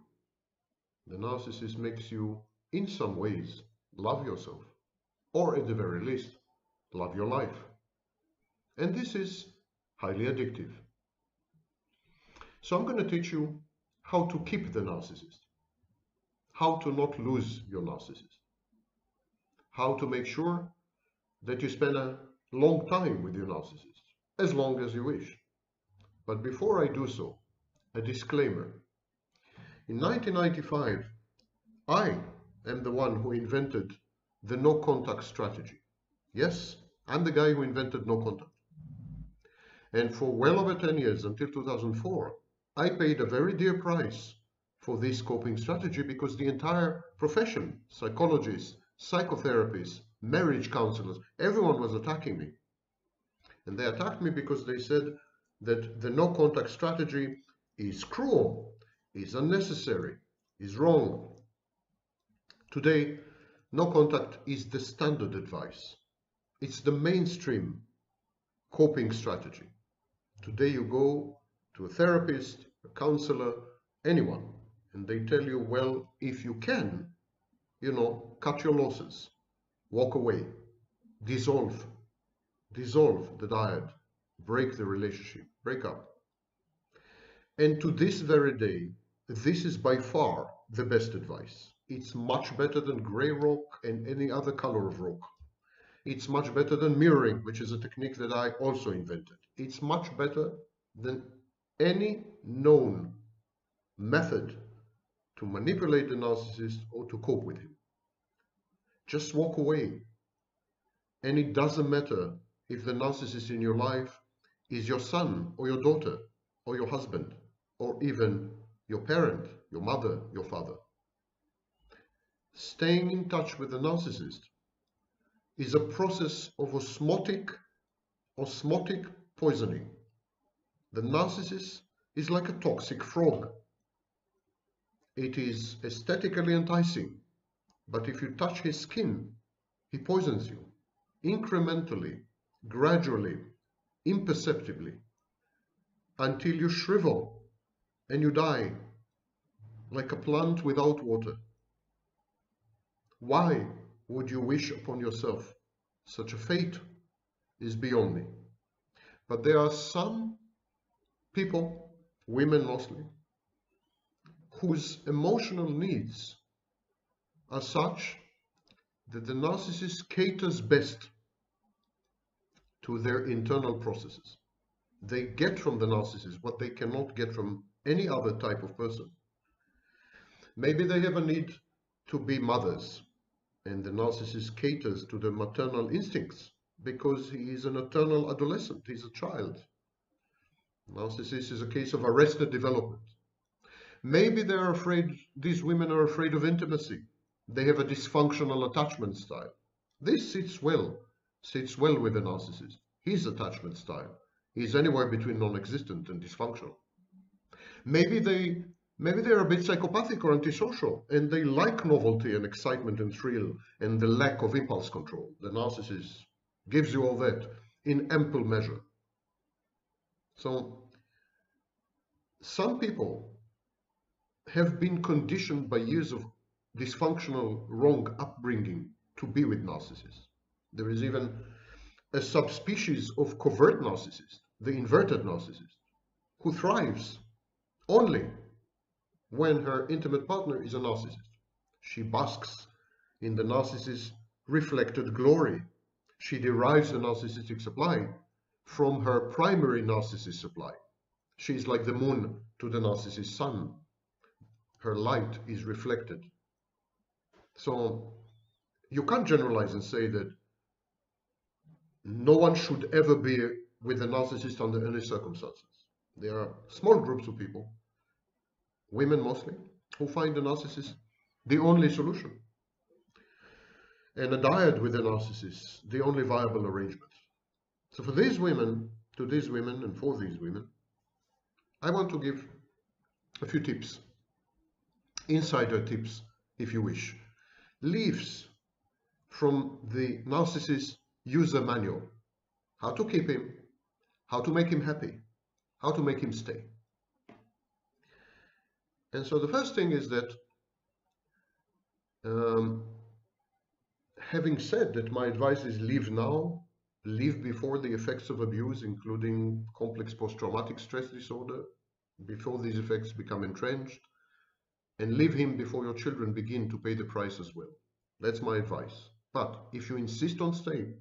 The narcissist makes you, in some ways, love yourself, or at the very least, love your life. And this is highly addictive. So I'm going to teach you how to keep the narcissist, how to not lose your narcissist, how to make sure that you spend a long time with your narcissist, as long as you wish. But before I do so, a disclaimer. In 1995, I am the one who invented the no contact strategy. Yes, I'm the guy who invented no contact. And for well over 10 years, until 2004, I paid a very dear price for this coping strategy because the entire profession, psychologists, psychotherapists, marriage counselors, everyone was attacking me. And they attacked me because they said that the no contact strategy is cruel, is unnecessary, is wrong. Today, no contact is the standard advice. It's the mainstream coping strategy. Today you go to a therapist, a counselor, anyone, and they tell you, well, if you can, cut your losses, walk away, dissolve the dyad, break the relationship, break up. And to this very day, this is by far the best advice. It's much better than grey rock and any other color of rock. It's much better than mirroring, which is a technique that I also invented. It's much better than any known method to manipulate the narcissist or to cope with him. Just walk away. And it doesn't matter if the narcissist in your life is your son or your daughter or your husband or even your parent, your mother, your father. Staying in touch with the narcissist is a process of osmotic poisoning. The narcissist is like a toxic frog. It is aesthetically enticing, but if you touch his skin, he poisons you, incrementally, gradually, imperceptibly, until you shrivel and you die, like a plant without water. Why would you wish upon yourself such a fate is beyond me. But there are some people, women mostly, whose emotional needs are such that the narcissist caters best to their internal processes. They get from the narcissist what they cannot get from any other type of person. Maybe they have a need to be mothers, and the narcissist caters to their maternal instincts because he is an eternal adolescent, he's a child. Narcissist is a case of arrested development. Maybe they're afraid, these women are afraid of intimacy. They have a dysfunctional attachment style. This sits well with the narcissist. His attachment style is anywhere between non-existent and dysfunctional. Maybe they Maybe they're a bit psychopathic or antisocial, and they like novelty and excitement and thrill and the lack of impulse control. The narcissist gives you all that in ample measure. So some people have been conditioned by years of dysfunctional, wrong upbringing to be with narcissists. There is even a subspecies of covert narcissist, the inverted narcissist, who thrives only when her intimate partner is a narcissist. She basks in the narcissist's reflected glory. She derives the narcissistic supply from her primary narcissist supply. She is like the moon to the narcissist's sun. Her light is reflected. So you can't generalize and say that no one should ever be with a narcissist under any circumstances. There are small groups of people, women mostly, who find the narcissist the only solution, and a diet with a narcissist the only viable arrangement. So for these women, to these women and for these women, I want to give a few tips, insider tips if you wish, leaves from the narcissist user manual, how to keep him, how to make him happy, how to make him stay. And so the first thing is that having said that, my advice is leave now, leave before the effects of abuse, including complex post-traumatic stress disorder, before these effects become entrenched, and leave him before your children begin to pay the price as well. That's my advice. But if you insist on staying,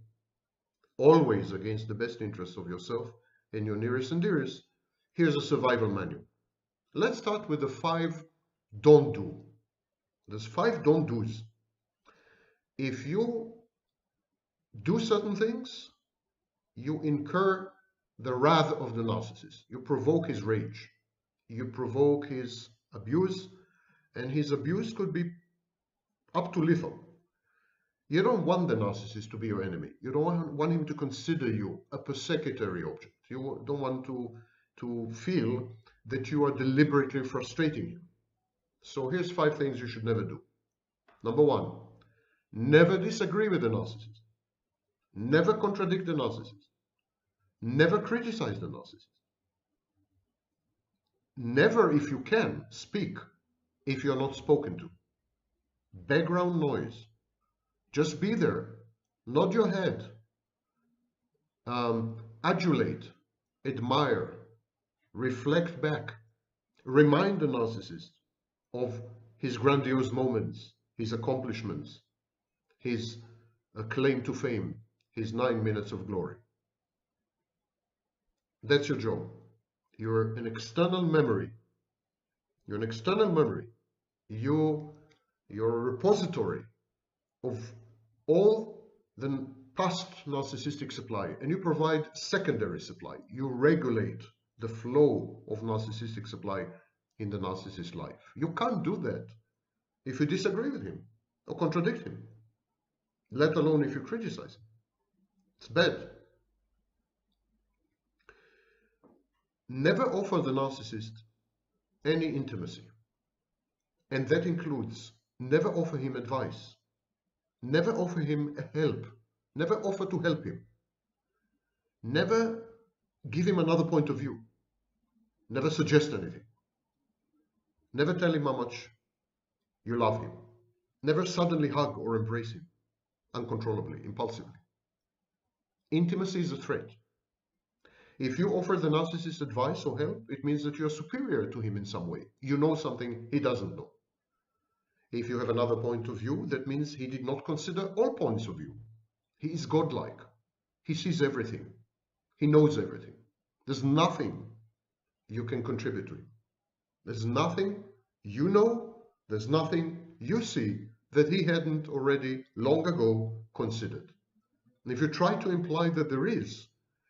always against the best interests of yourself and your nearest and dearest, here's a survival manual. Let's start with the 5 don't do. There's 5 don't do's. If you do certain things, you incur the wrath of the narcissist. You provoke his rage. You provoke his abuse, and his abuse could be up to lethal. You don't want the narcissist to be your enemy. You don't want him to consider you a persecutory object. You don't want to feel that you are deliberately frustrating him. So here's 5 things you should never do. Number 1, never disagree with the narcissist. Never contradict the narcissist. Never criticize the narcissist. Never, if you can, speak if you're not spoken to. Background noise. Just be there. Nod your head. Adulate. Admire. Reflect back. Remind the narcissist of his grandiose moments, his accomplishments, his claim to fame, his 9 minutes of glory. That's your job. You're an external memory. You're an external memory. You're a repository of all the past narcissistic supply, and you provide secondary supply. You regulate the flow of narcissistic supply in the narcissist's life. You can't do that if you disagree with him or contradict him, let alone if you criticize him. It's bad. Never offer the narcissist any intimacy, and that includes never offer him advice, never offer him a help, never offer to help him, never give him another point of view, never suggest anything, never tell him how much you love him, never suddenly hug or embrace him uncontrollably, impulsively. Intimacy is a threat. If you offer the narcissist advice or help, it means that you're superior to him in some way. You know something he doesn't know. If you have another point of view, that means he did not consider all points of view. He is godlike. He sees everything. He knows everything. There's nothing you can contribute to him. There's nothing you know, there's nothing you see that he hadn't already long ago considered. And if you try to imply that there is,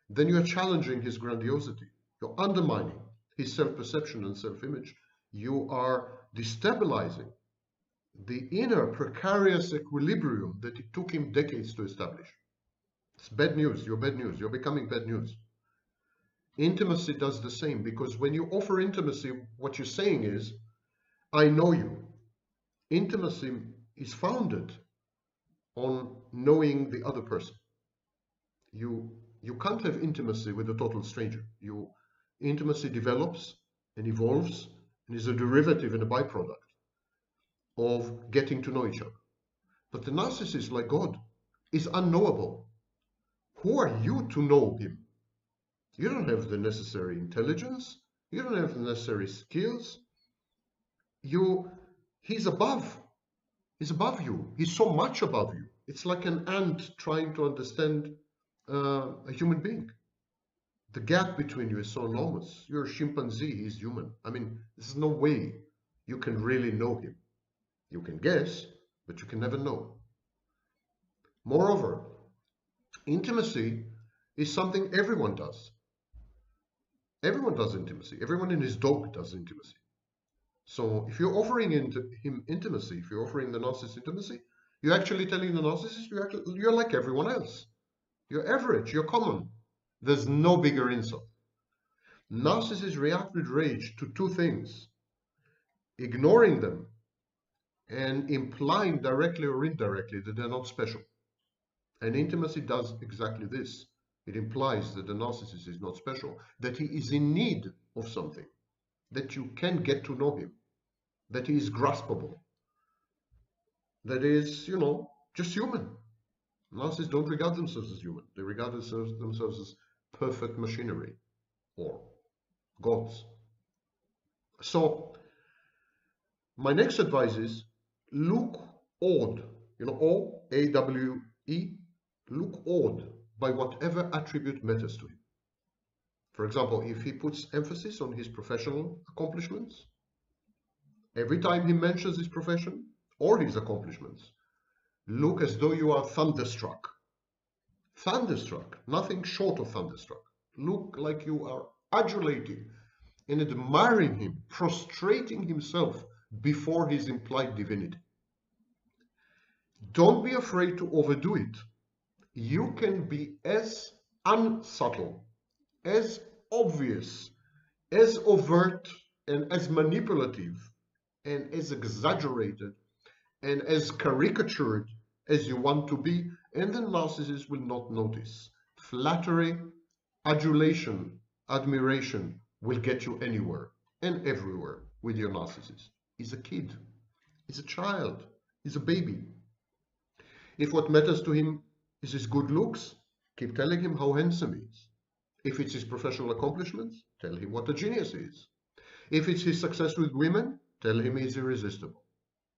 then you are challenging his grandiosity. You're undermining his self-perception and self-image. You are destabilizing the inner precarious equilibrium that it took him decades to establish. It's bad news. You're bad news. You're becoming bad news. Intimacy does the same, because when you offer intimacy, what you're saying is, I know you. Intimacy is founded on knowing the other person. You can't have intimacy with a total stranger. Intimacy develops and evolves and is a derivative and a byproduct of getting to know each other. But the narcissist, like God, is unknowable. Who are you to know him? You don't have the necessary intelligence. You don't have the necessary skills. He's above. He's above you. He's so much above you. It's like an ant trying to understand a human being. The gap between you is so enormous. You're a chimpanzee, he's human. I mean, there's no way you can really know him. You can guess, but you can never know. Moreover, intimacy is something everyone does. Everyone does intimacy. Everyone and his dog does intimacy. So if you're offering him intimacy, if you're offering the narcissist intimacy, you're actually telling the narcissist you're like everyone else. You're average, you're common. There's no bigger insult. Narcissists react with rage to two things: ignoring them and implying directly or indirectly that they're not special. And intimacy does exactly this. It implies that the narcissist is not special, that he is in need of something, that you can get to know him, that he is graspable, that is, just human. Narcissists don't regard themselves as human. They regard themselves as perfect machinery or gods. So my next advice is look awed, O-A-W-E, look awed by whatever attribute matters to him. For example, if he puts emphasis on his professional accomplishments, every time he mentions his profession or his accomplishments, look as though you are thunderstruck. Thunderstruck, nothing short of thunderstruck. Look like you are adulating and admiring him, prostrating himself before his implied divinity. Don't be afraid to overdo it. You can be as unsubtle, as obvious, as overt, and as manipulative, and as exaggerated, and as caricatured as you want to be, and the narcissist will not notice. Flattery, adulation, admiration will get you anywhere and everywhere with your narcissist. He's a kid, he's a child, he's a baby. If what matters to him is his good looks, keep telling him how handsome he is. If it's his professional accomplishments, tell him what a genius he is. If it's his success with women, tell him he's irresistible.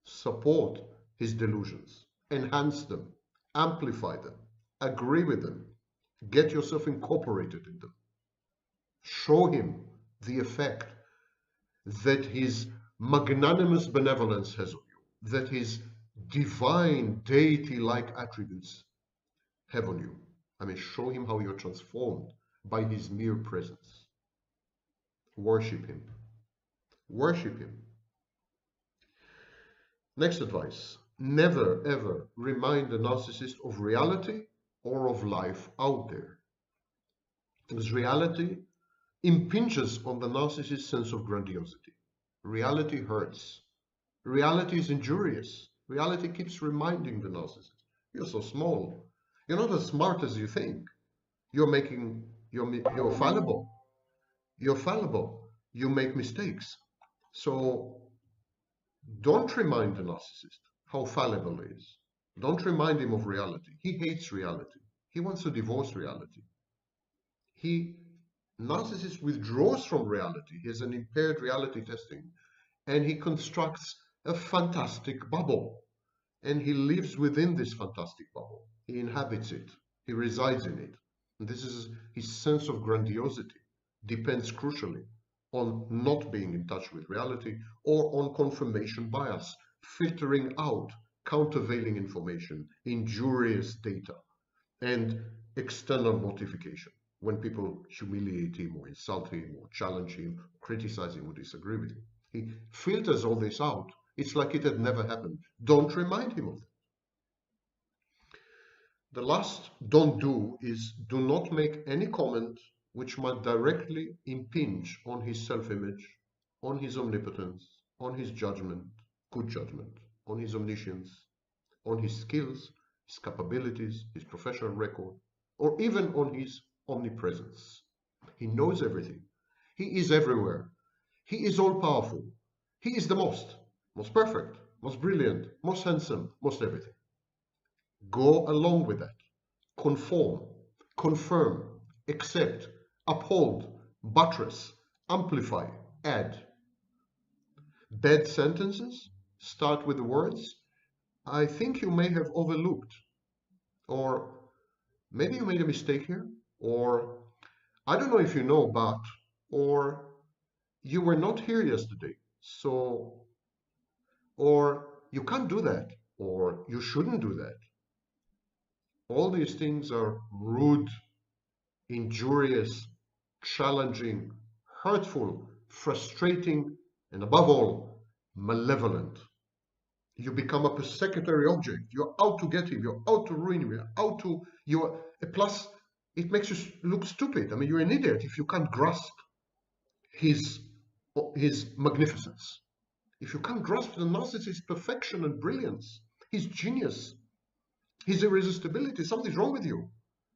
Support his delusions, enhance them, amplify them, agree with them, get yourself incorporated in them. Show him the effect that his magnanimous benevolence has on you, that his divine deity-like attributes have on you. I mean, show him how you're transformed by his mere presence. Worship him. Worship him. Next advice. Never ever remind the narcissist of reality or of life out there. Because reality impinges on the narcissist's sense of grandiosity. Reality hurts. Reality is injurious. Reality keeps reminding the narcissist, you're so small. You're not as smart as you think. You're fallible. You're fallible. You make mistakes. So don't remind the narcissist how fallible he is. Don't remind him of reality. He hates reality. He wants to divorce reality. Narcissist withdraws from reality. He has an impaired reality testing, and he constructs a fantastic bubble. And he lives within this fantastic bubble. He inhabits it. He resides in it. And this is his sense of grandiosity depends crucially on not being in touch with reality or on confirmation bias, filtering out countervailing information, injurious data, and external mortification when people humiliate him or insult him or challenge him, criticize him or disagree with him. He filters all this out. It's like it had never happened. Don't remind him of it. The last don't do is do not make any comment which might directly impinge on his self-image, on his omnipotence, on his judgment, good judgment, on his omniscience, on his skills, his capabilities, his professional record, or even on his omnipresence. He knows everything. He is everywhere. He is all powerful. He is the most perfect, most brilliant, most handsome, most everything. Go along with that. Conform, confirm, accept, uphold, buttress, amplify, add. Bad sentences start with the words, I think you may have overlooked, or maybe you made a mistake here, or I don't know if you know, but, or you were not here yesterday, so, or you can't do that, or you shouldn't do that. All these things are rude, injurious, challenging, hurtful, frustrating, and above all, malevolent. You become a persecutory object. You're out to get him. You're out to ruin him. You're plus, it makes you look stupid. I mean, you're an idiot if you can't grasp his magnificence. If you can't grasp the narcissist's perfection and brilliance, his genius, his irresistibility, something's wrong with you.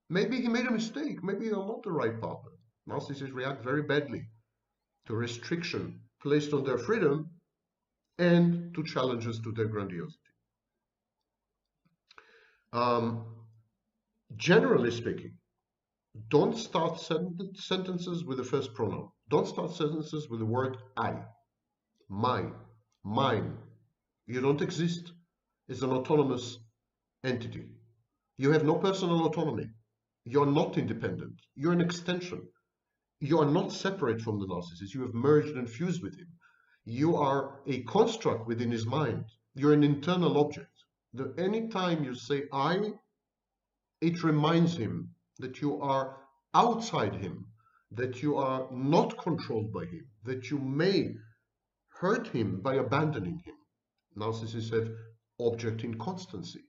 Maybe he made a mistake. Maybe you're not the right partner. Narcissists react very badly to restriction placed on their freedom and to challenges to their grandiosity. Generally speaking, don't start sentences with the first pronoun. Don't start sentences with the word I, my, mine. You don't exist as an autonomous entity. You have no personal autonomy. You're not independent. You're an extension. You are not separate from the narcissist. You have merged and fused with him. You are a construct within his mind. You're an internal object. Any time you say I, it reminds him that you are outside him, that you are not controlled by him, that you may hurt him by abandoning him. Narcissists have object inconstancy.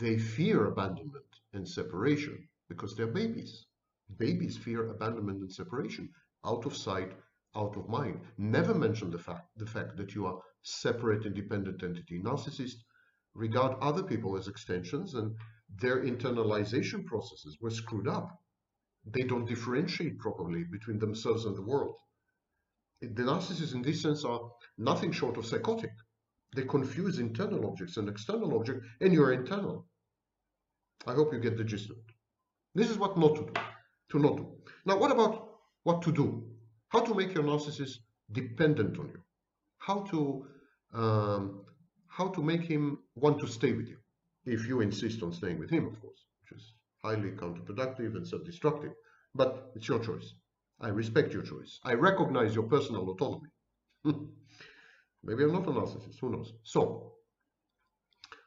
They fear abandonment and separation because they're babies. Babies fear abandonment and separation, out of sight, out of mind. Never mention the fact that you are separate, independent entity. Narcissists regard other people as extensions, and their internalization processes were screwed up. They don't differentiate properly between themselves and the world. The narcissists in this sense are nothing short of psychotic. They confuse internal objects and external objects, and you're internal. I hope you get the gist of it. This is what not to do, to not do. Now, what about what to do? How to make your narcissist dependent on you? How to make him want to stay with you, if you insist on staying with him, of course, which is highly counterproductive and self-destructive. But it's your choice. I respect your choice. I recognize your personal autonomy. Maybe I'm not a narcissist, who knows? So,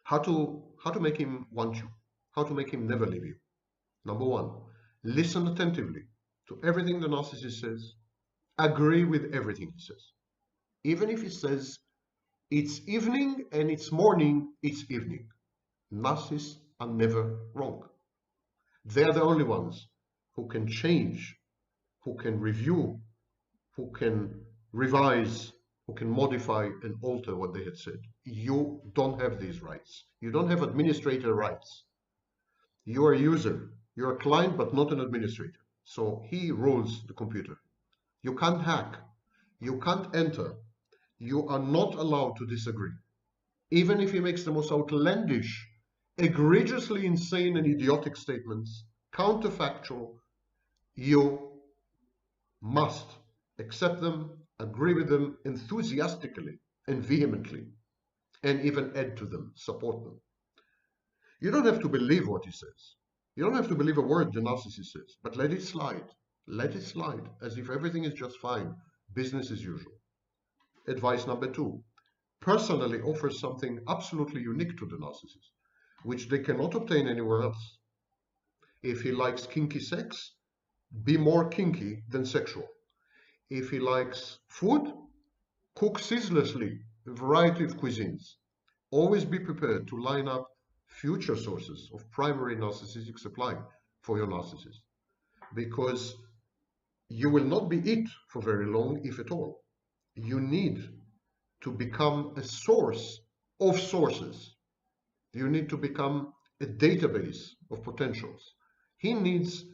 how to make him want you? How to make him never leave you? Number one, listen attentively to everything the narcissist says. Agree with everything he says. Even if he says, it's evening and it's morning, it's evening. Narcissists are never wrong. They are the only ones who can change, who can review, who can revise, who can modify and alter what they had said. You don't have these rights. You don't have administrator rights. You are a user. You're a client, but not an administrator. So he rules the computer. You can't hack. You can't enter. You are not allowed to disagree. Even if he makes the most outlandish, egregiously insane and idiotic statements, counterfactual, you must accept them, agree with them enthusiastically and vehemently, and even add to them, support them. You don't have to believe what he says. You don't have to believe a word the narcissist says, but let it slide. Let it slide, as if everything is just fine, business as usual. Advice number two, personally offer something absolutely unique to the narcissist, which they cannot obtain anywhere else. If he likes kinky sex, be more kinky than sexual. If he likes food, cook ceaselessly a variety of cuisines. Always be prepared to line up future sources of primary narcissistic supply for your narcissist, because you will not be it for very long, if at all. You need to become a source of sources. You need to become a database of potentials. He needs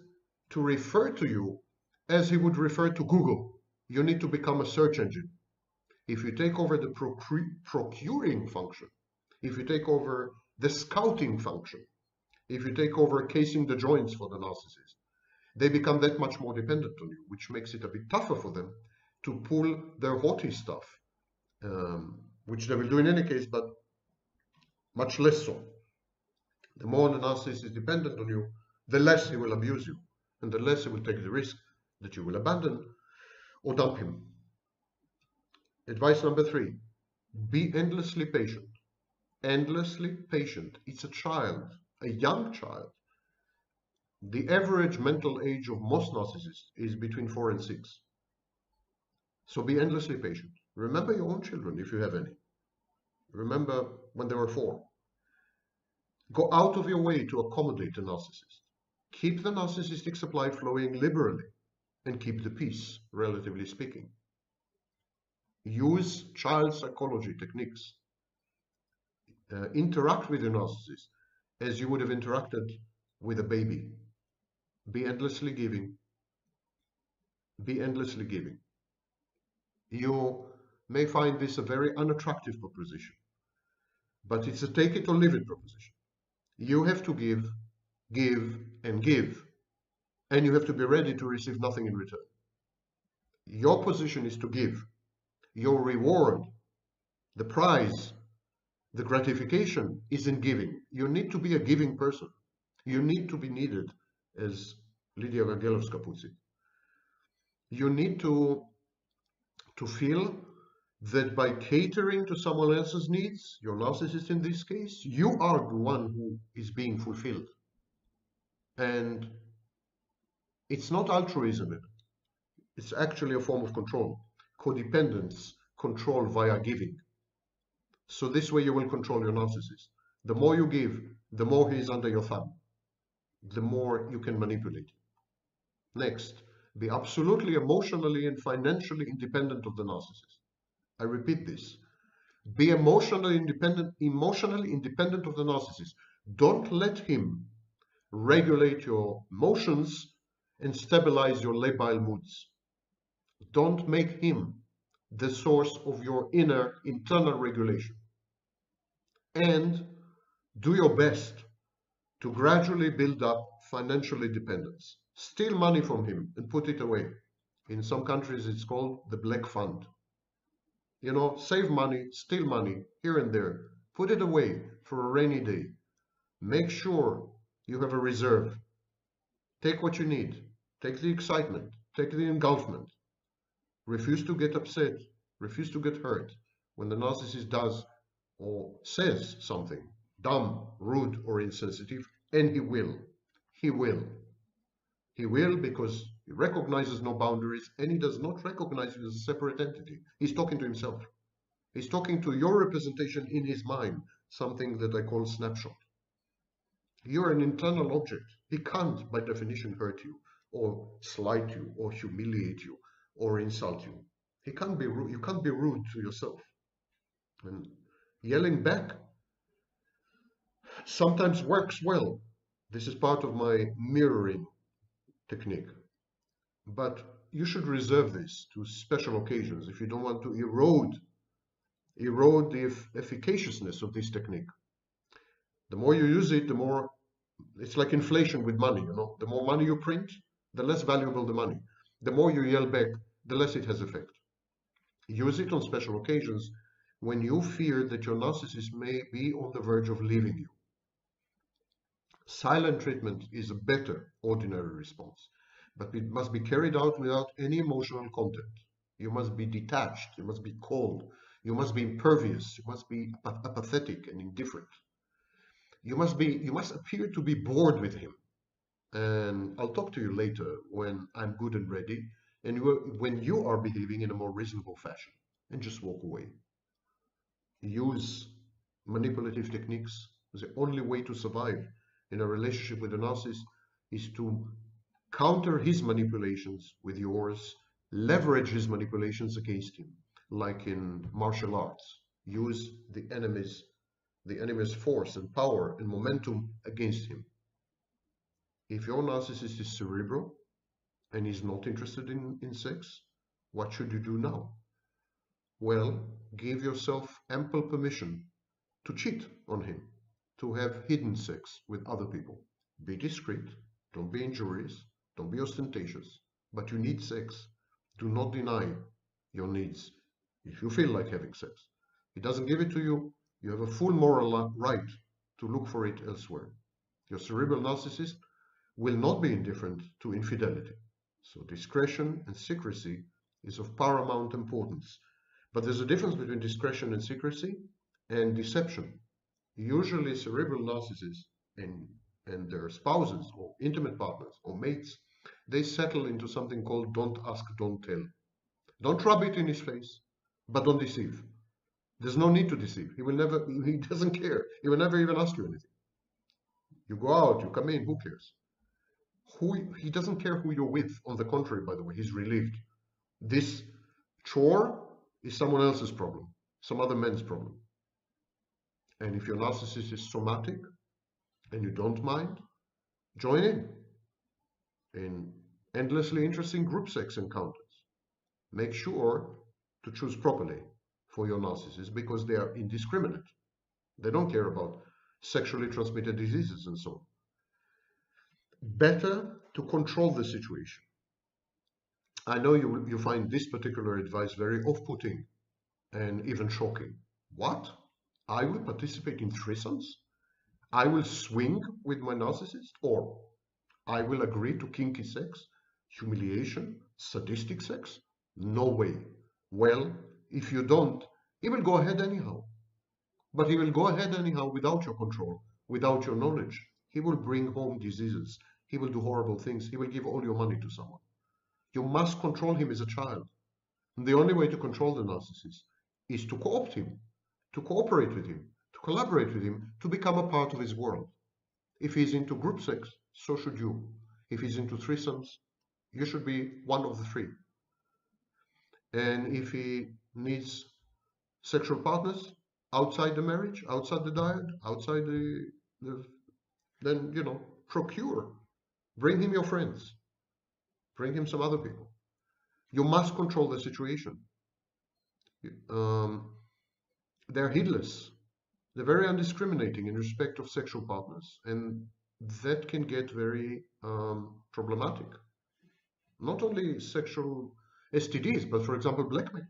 to refer to you as he would refer to Google. You need to become a search engine. If you take over the procuring function, if you take over the scouting function, if you take over casing the joints for the narcissist, they become that much more dependent on you, which makes it a bit tougher for them to pull their haughty stuff, which they will do in any case, but much less so. The more the narcissist is dependent on you, the less he will abuse you, and the less he will take the risk that you will abandon or dump him. Advice number 3, be endlessly patient. Endlessly patient. It's a child, a young child. The average mental age of most narcissists is between 4 and 6. So be endlessly patient. Remember your own children if you have any. Remember when they were 4. Go out of your way to accommodate a narcissist. Keep the narcissistic supply flowing liberally and keep the peace, relatively speaking. Use child psychology techniques. Interact with your narcissist as you would have interacted with a baby. Be endlessly giving. Be endlessly giving. You may find this a very unattractive proposition, but it's a take it or leave it proposition. You have to give, and give, and you have to be ready to receive nothing in return. Your position is to give. Your reward, the prize, the gratification is in giving. You need to be a giving person. You need to be needed, as Lydia Gangelovska puts it. You need to feel that by catering to someone else's needs, your narcissist in this case, you are the one who is being fulfilled. And it's not altruism, it's actually a form of control. Codependence, control via giving. So this way you will control your narcissist. The more you give, the more he is under your thumb, the more you can manipulate him. Next, be absolutely emotionally and financially independent of the narcissist. I repeat this. Be emotionally independent of the narcissist. Don't let him regulate your emotions and stabilize your labile moods. Don't make him the source of your internal regulation. And do your best to gradually build up financial independence. Steal money from him and put it away. In some countries, it's called the black fund. You know, save money, steal money here and there. Put it away for a rainy day. Make sure you have a reserve. Take what you need. Take the excitement. Take the engulfment. Refuse to get upset. Refuse to get hurt when the narcissist does or says something dumb, rude, or insensitive, and he will. He will. He will because he recognizes no boundaries and he does not recognize you as a separate entity. He's talking to himself. He's talking to your representation in his mind, something that I call snapshot. You're an internal object. He can't, by definition, hurt you or slight you or humiliate you or insult you. He can't be rude. You can't be rude to yourself. And yelling back sometimes works well. This is part of my mirroring technique. But you should reserve this to special occasions if you don't want to erode the efficaciousness of this technique. The more you use it, the more it's like inflation with money, you know. The more money you print, the less valuable the money. The more you yell back, the less it has effect. Use it on special occasions when you fear that your narcissist may be on the verge of leaving you. Silent treatment is a better ordinary response, but it must be carried out without any emotional content. You must be detached, you must be cold, you must be impervious, you must be apathetic and indifferent. You must appear to be bored with him. And I'll talk to you later when I'm good and ready, and when you are behaving in a more reasonable fashion, and just walk away. Use manipulative techniques. The only way to survive in a relationship with a narcissist is to counter his manipulations with yours, leverage his manipulations against him. like in martial arts. Use the enemy's force and power and momentum against him. If your narcissist is cerebral and is not interested in sex, what should you do now? Well, give yourself ample permission to cheat on him, to have hidden sex with other people. Be discreet, don't be injurious, don't be ostentatious, but you need sex. Do not deny your needs if you feel like having sex. He doesn't give it to you, you have a full moral right to look for it elsewhere. Your cerebral narcissist will not be indifferent to infidelity. So discretion and secrecy is of paramount importance. But there's a difference between discretion and secrecy and deception. Usually cerebral narcissists and their spouses or intimate partners or mates, they settle into something called don't ask, don't tell. Don't rub it in his face, but don't deceive. There's no need to deceive. He doesn't care. He will never even ask you anything. You go out, you come in, who cares? He doesn't care who you're with. On the contrary, by the way, he's relieved. This chore is someone else's problem, some other man's problem. And if your narcissist is somatic and you don't mind, join in endlessly interesting group sex encounters. Make sure to choose properly for your narcissist because they are indiscriminate. They don't care about sexually transmitted diseases and so on. Better to control the situation. I know you find this particular advice very off-putting and even shocking. What? I will participate in threesomes? I will swing with my narcissist? Or I will agree to kinky sex, humiliation, sadistic sex? No way. Well, if you don't, he will go ahead anyhow. But he will go ahead anyhow without your control, without your knowledge. He will bring home diseases. He will do horrible things. He will give all your money to someone. You must control him as a child. And the only way to control the narcissist is to co-opt him, to cooperate with him, to collaborate with him, to become a part of his world. If he's into group sex, so should you. If he's into threesomes, you should be one of the three. And if he needs sexual partners outside the marriage, outside the diet, outside then, procure. Bring him your friends. Bring him some other people. You must control the situation. They're heedless. They're very undiscriminating in respect of sexual partners. And that can get very problematic. Not only sexual STDs, but for example, blackmail.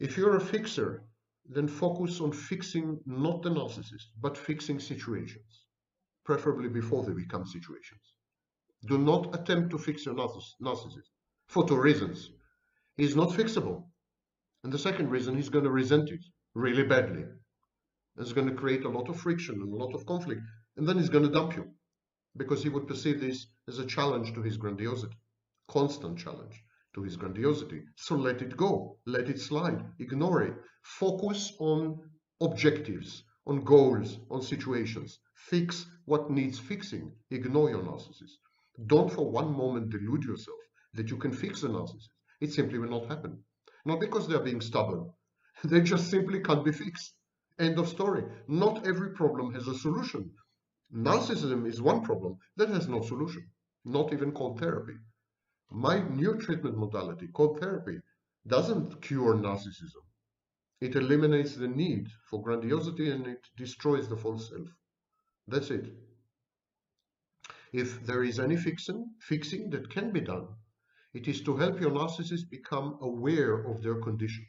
If you're a fixer, then focus on fixing not the narcissist, but fixing situations, preferably before they become situations. Do not attempt to fix your narcissist for two reasons. He's not fixable. And the second reason, he's going to resent it really badly. It's going to create a lot of friction and a lot of conflict. And then he's going to dump you because he would perceive this as a challenge to his grandiosity, constant challenge to his grandiosity. So let it go, let it slide, ignore it. Focus on objectives, on goals, on situations. Fix what needs fixing. Ignore your narcissist. Don't for one moment delude yourself that you can fix a narcissist. It simply will not happen. Not because they're being stubborn. They just simply can't be fixed. End of story. Not every problem has a solution. Narcissism is one problem that has no solution, not even called therapy. My new treatment modality, called therapy, doesn't cure narcissism. It eliminates the need for grandiosity and it destroys the false self. That's it. If there is any fixing that can be done, it is to help your narcissist become aware of their condition.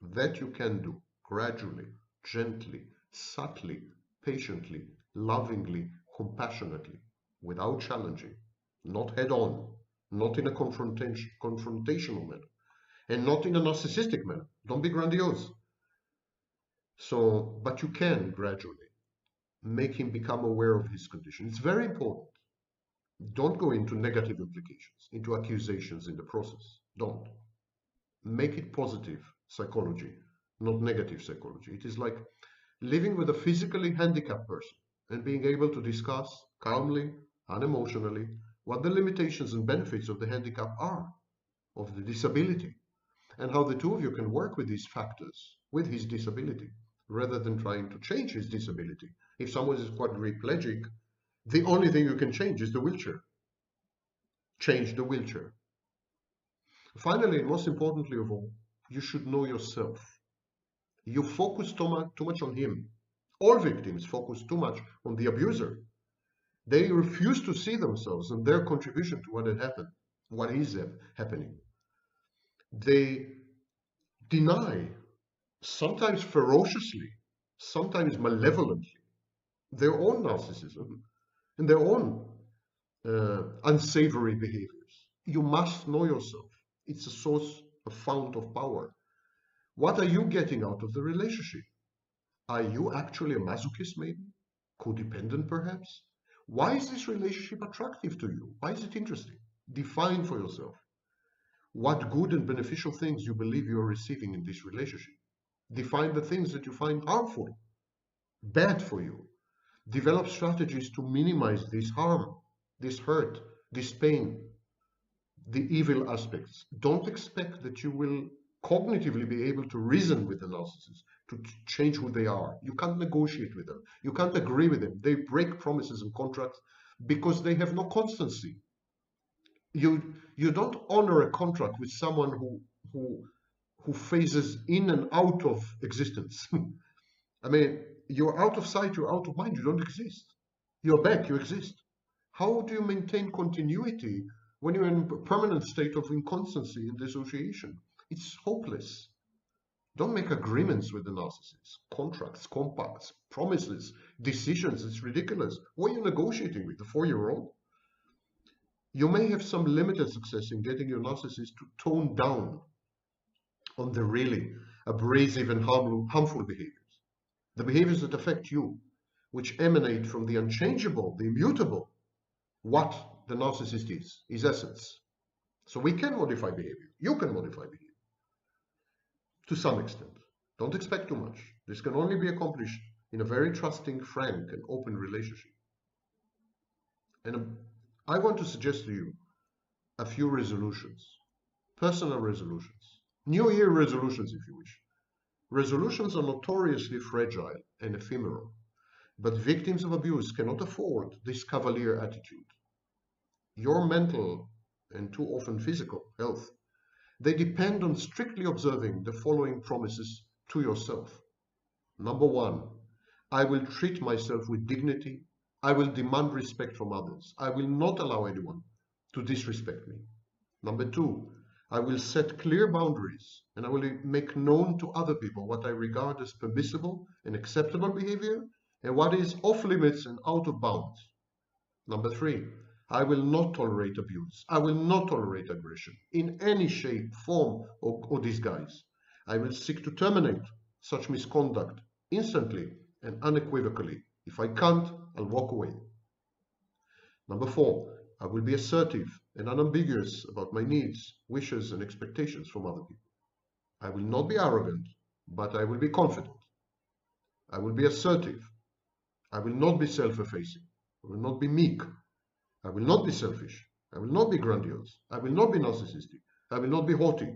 That you can do gradually, gently, subtly, patiently, lovingly, compassionately, without challenging, not head-on, not in a confrontational manner, and not in a narcissistic manner. Don't be grandiose. But you can gradually make him become aware of his condition. It's very important. Don't go into negative implications, into accusations in the process. Don't. Make it positive psychology, not negative psychology. It is like living with a physically handicapped person and being able to discuss calmly, unemotionally, what the limitations and benefits of the handicap are, of the disability, and how the two of you can work with these factors, with his disability, rather than trying to change his disability. If someone is quadriplegic, the only thing you can change is the wheelchair. Change the wheelchair. Finally, and most importantly of all, you should know yourself. You focus too much on him. All victims focus too much on the abuser. They refuse to see themselves and their contribution to what had happened, what is happening. They deny, sometimes ferociously, sometimes malevolently, their own narcissism and their own unsavory behaviors. You must know yourself. It's a source, a fount of power. What are you getting out of the relationship? Are you actually a masochist, maybe? Codependent, perhaps? Why is this relationship attractive to you? Why is it interesting? Define for yourself what good and beneficial things you believe you are receiving in this relationship. Define the things that you find harmful, bad for you. Develop strategies to minimize this harm, this hurt, this pain, the evil aspects. Don't expect that you will cognitively be able to reason with the narcissist to change who they are. You can't negotiate with them. You can't agree with them. They break promises and contracts because they have no constancy. You don't honor a contract with someone who phases in and out of existence. I mean, you're out of sight, you're out of mind, you don't exist. You're back, you exist. How do you maintain continuity when you're in a permanent state of inconstancy and dissociation? It's hopeless. Don't make agreements with the narcissist. Contracts, compacts, promises, decisions. It's ridiculous. What are you negotiating with? The 4-year-old? You may have some limited success in getting your narcissist to tone down on the really abrasive and harmful behaviors. The behaviors that affect you, which emanate from the unchangeable, the immutable, what the narcissist is, his essence. So we can modify behavior. You can modify behavior to some extent. Don't expect too much. This can only be accomplished in a very trusting, frank, and open relationship. And I want to suggest to you a few resolutions, personal resolutions, New Year resolutions, if you wish. Resolutions are notoriously fragile and ephemeral, but victims of abuse cannot afford this cavalier attitude. Your mental and too often physical health, they depend on strictly observing the following promises to yourself. Number 1, I will treat myself with dignity. I will demand respect from others. I will not allow anyone to disrespect me. Number 2, I will set clear boundaries and I will make known to other people what I regard as permissible and acceptable behavior and what is off limits and out of bounds. Number 3, I will not tolerate abuse. I will not tolerate aggression in any shape, form, or disguise. I will seek to terminate such misconduct instantly and unequivocally. If I can't, I'll walk away. Number 4, I will be assertive and unambiguous about my needs, wishes, and expectations from other people. I will not be arrogant, but I will be confident. I will be assertive. I will not be self-effacing. I will not be meek. I will not be selfish. I will not be grandiose. I will not be narcissistic. I will not be haughty.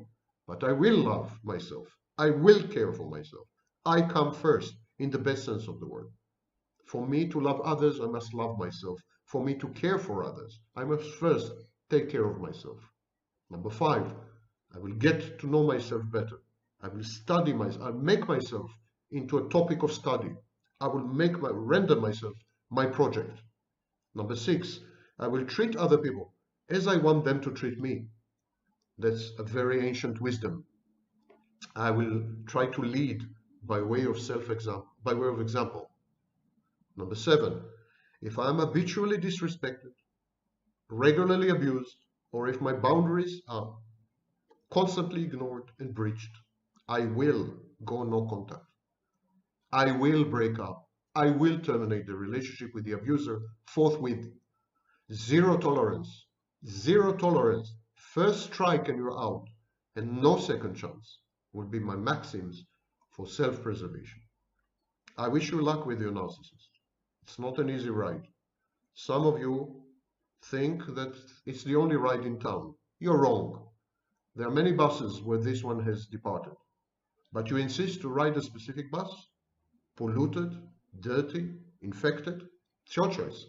But I will love myself. I will care for myself. I come first in the best sense of the word. For me to love others, I must love myself. For me to care for others, I must first take care of myself. Number 5, I will get to know myself better. I will study myself. I'll make myself into a topic of study. I will render myself my project. Number 6, I will treat other people as I want them to treat me. That's a very ancient wisdom. I will try to lead by way of example. Number 7, if I am habitually disrespected, regularly abused, or if my boundaries are constantly ignored and breached, I will go no contact. I will break up. I will terminate the relationship with the abuser forthwith. Zero tolerance. Zero tolerance. First strike and you're out, and no second chance would be my maxims for self-preservation. I wish you luck with your narcissist. It's not an easy ride. Some of you think that it's the only ride in town. You're wrong. There are many buses where this one has departed, but you insist to ride a specific bus, polluted, dirty, infected. It's your choice.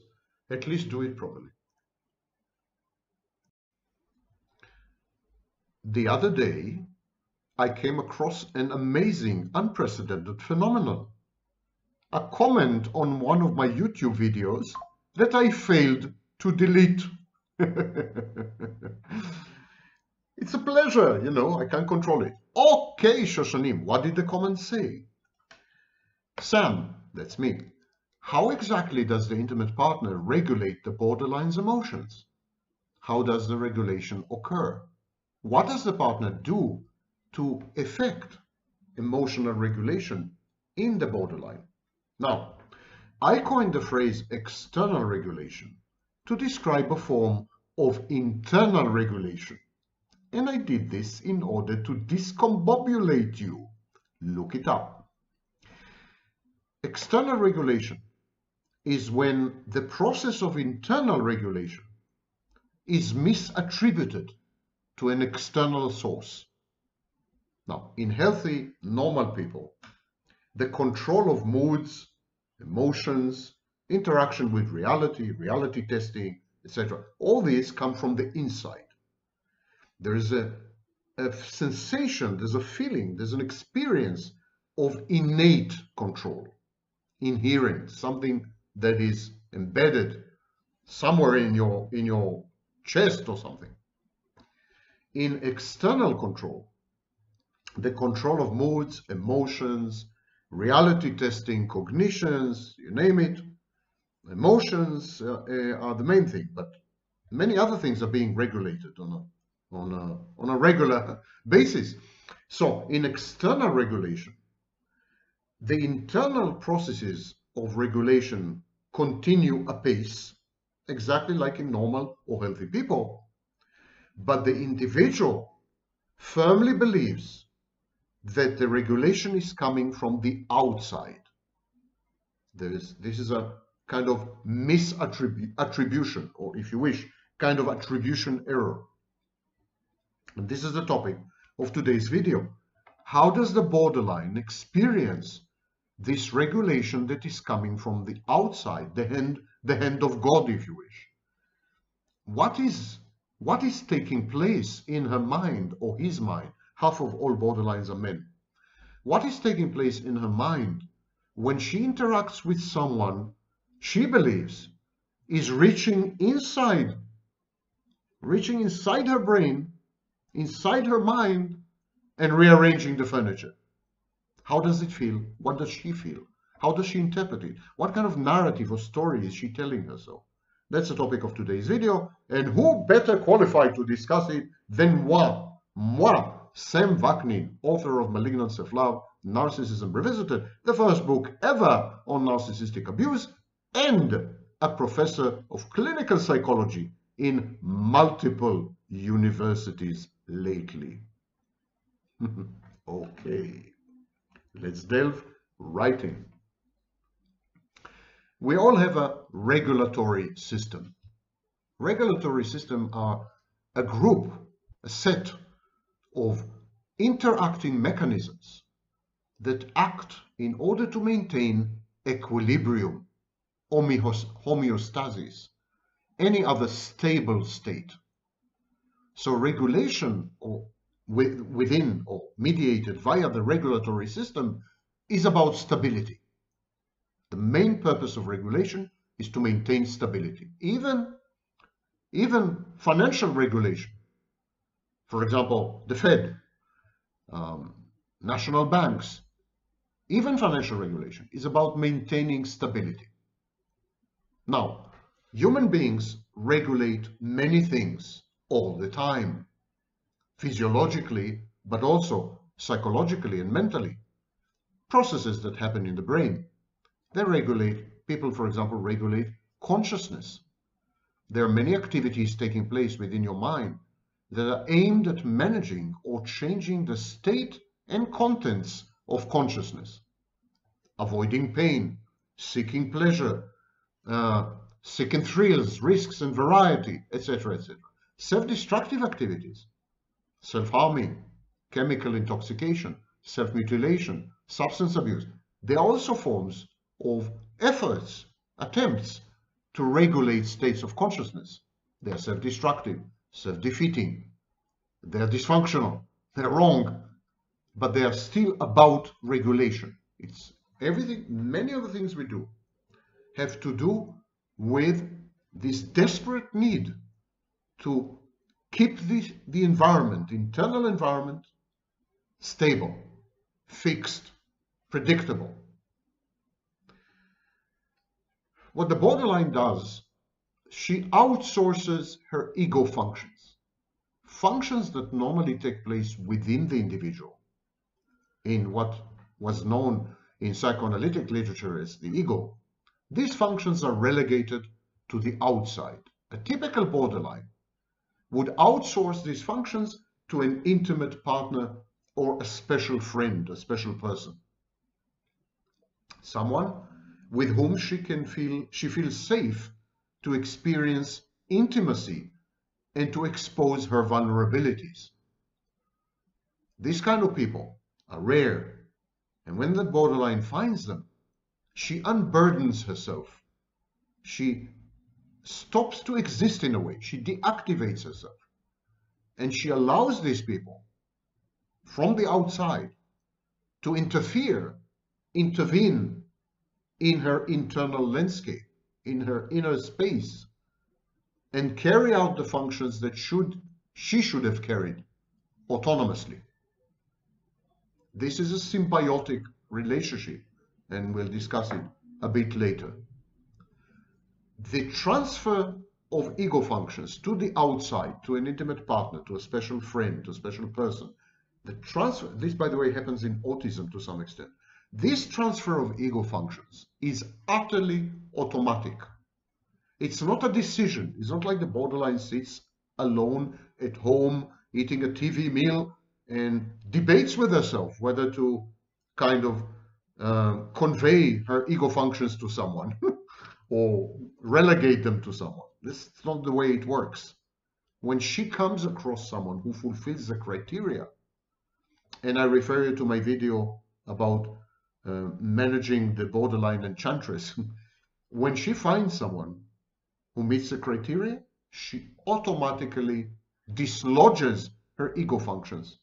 At least do it properly. The other day, I came across an amazing, unprecedented phenomenon. A comment on one of my YouTube videos that I failed to delete. It's a pleasure, you know, I can't control it. Okay, Shoshanim, what did the comment say? Sam, that's me. How exactly does the intimate partner regulate the borderline's emotions? How does the regulation occur? What does the partner do to effect emotional regulation in the borderline? Now, I coined the phrase external regulation to describe a form of internal regulation. And I did this in order to discombobulate you. Look it up. External regulation is when the process of internal regulation is misattributed to an external source. Now, in healthy, normal people, the control of moods, emotions, interaction with reality testing, etc., all these come from the inside. There is a sensation, there's a feeling, there's an experience of innate control, inherent, something that is embedded somewhere in your chest or something. In external control, the control of moods, emotions, reality testing, cognitions, you name it, emotions are the main thing, but many other things are being regulated on a regular basis. So in external regulation, the internal processes of regulation continue apace, exactly like in normal or healthy people, but the individual firmly believes that the regulation is coming from the outside. This is a kind of misattribution, or if you wish, kind of attribution error. And this is the topic of today's video. How does the borderline experience this regulation that is coming from the outside, the hand of God, if you wish? What is taking place in her mind or his mind? Half of all borderlines are men. What is taking place in her mind when she interacts with someone she believes is reaching inside her brain, inside her mind, and rearranging the furniture? How does it feel? What does she feel? How does she interpret it? What kind of narrative or story is she telling herself? That's the topic of today's video, and who better qualified to discuss it than moi, Sam Vaknin, author of Malignant Self-Love, Narcissism Revisited, the first book ever on narcissistic abuse, and a professor of clinical psychology in multiple universities lately. Okay, let's delve right in. We all have a regulatory system. Regulatory systems are a group, a set of interacting mechanisms that act in order to maintain equilibrium, homeostasis, any other stable state. So regulation within or mediated via the regulatory system is about stability. The main purpose of regulation is to maintain stability. Even financial regulation, for example, the Fed, national banks, even financial regulation is about maintaining stability. Now, human beings regulate many things all the time, physiologically, but also psychologically and mentally. Processes that happen in the brain. They regulate, people, for example, regulate consciousness. There are many activities taking place within your mind that are aimed at managing or changing the state and contents of consciousness. Avoiding pain, seeking pleasure, seeking thrills, risks and variety, etc., etc. Self-destructive activities. self-harming, chemical intoxication, self-mutilation, substance abuse. They are also forms of efforts, attempts to regulate states of consciousness. They are self-destructive, self-defeating, they are dysfunctional, they're wrong, but they are still about regulation. It's everything, many of the things we do have to do with this desperate need to keep the environment, internal environment, stable, fixed, predictable. What the borderline does, she outsources her ego functions, functions that normally take place within the individual, in what was known in psychoanalytic literature as the ego. These functions are relegated to the outside. A typical borderline would outsource these functions to an intimate partner or a special friend, a special person. Someone with whom she feels safe to experience intimacy and to expose her vulnerabilities. These kind of people are rare, and when the borderline finds them, she unburdens herself. She stops to exist in a way. She deactivates herself. And she allows these people from the outside to intervene in her internal landscape, in her inner space, and carry out the functions that she should have carried autonomously. This is a symbiotic relationship, and we'll discuss it a bit later. The transfer of ego functions to the outside, to an intimate partner, to a special friend, to a special person, this, by the way, happens in autism to some extent. This transfer of ego functions is utterly automatic. It's not a decision. It's not like the borderline sits alone at home eating a TV meal and debates with herself whether to kind of convey her ego functions to someone or relegate them to someone. This is not the way it works. When she comes across someone who fulfills the criteria, and I refer you to my video about managing the borderline enchantress, when she finds someone who meets the criteria, she automatically dislodges her ego functions,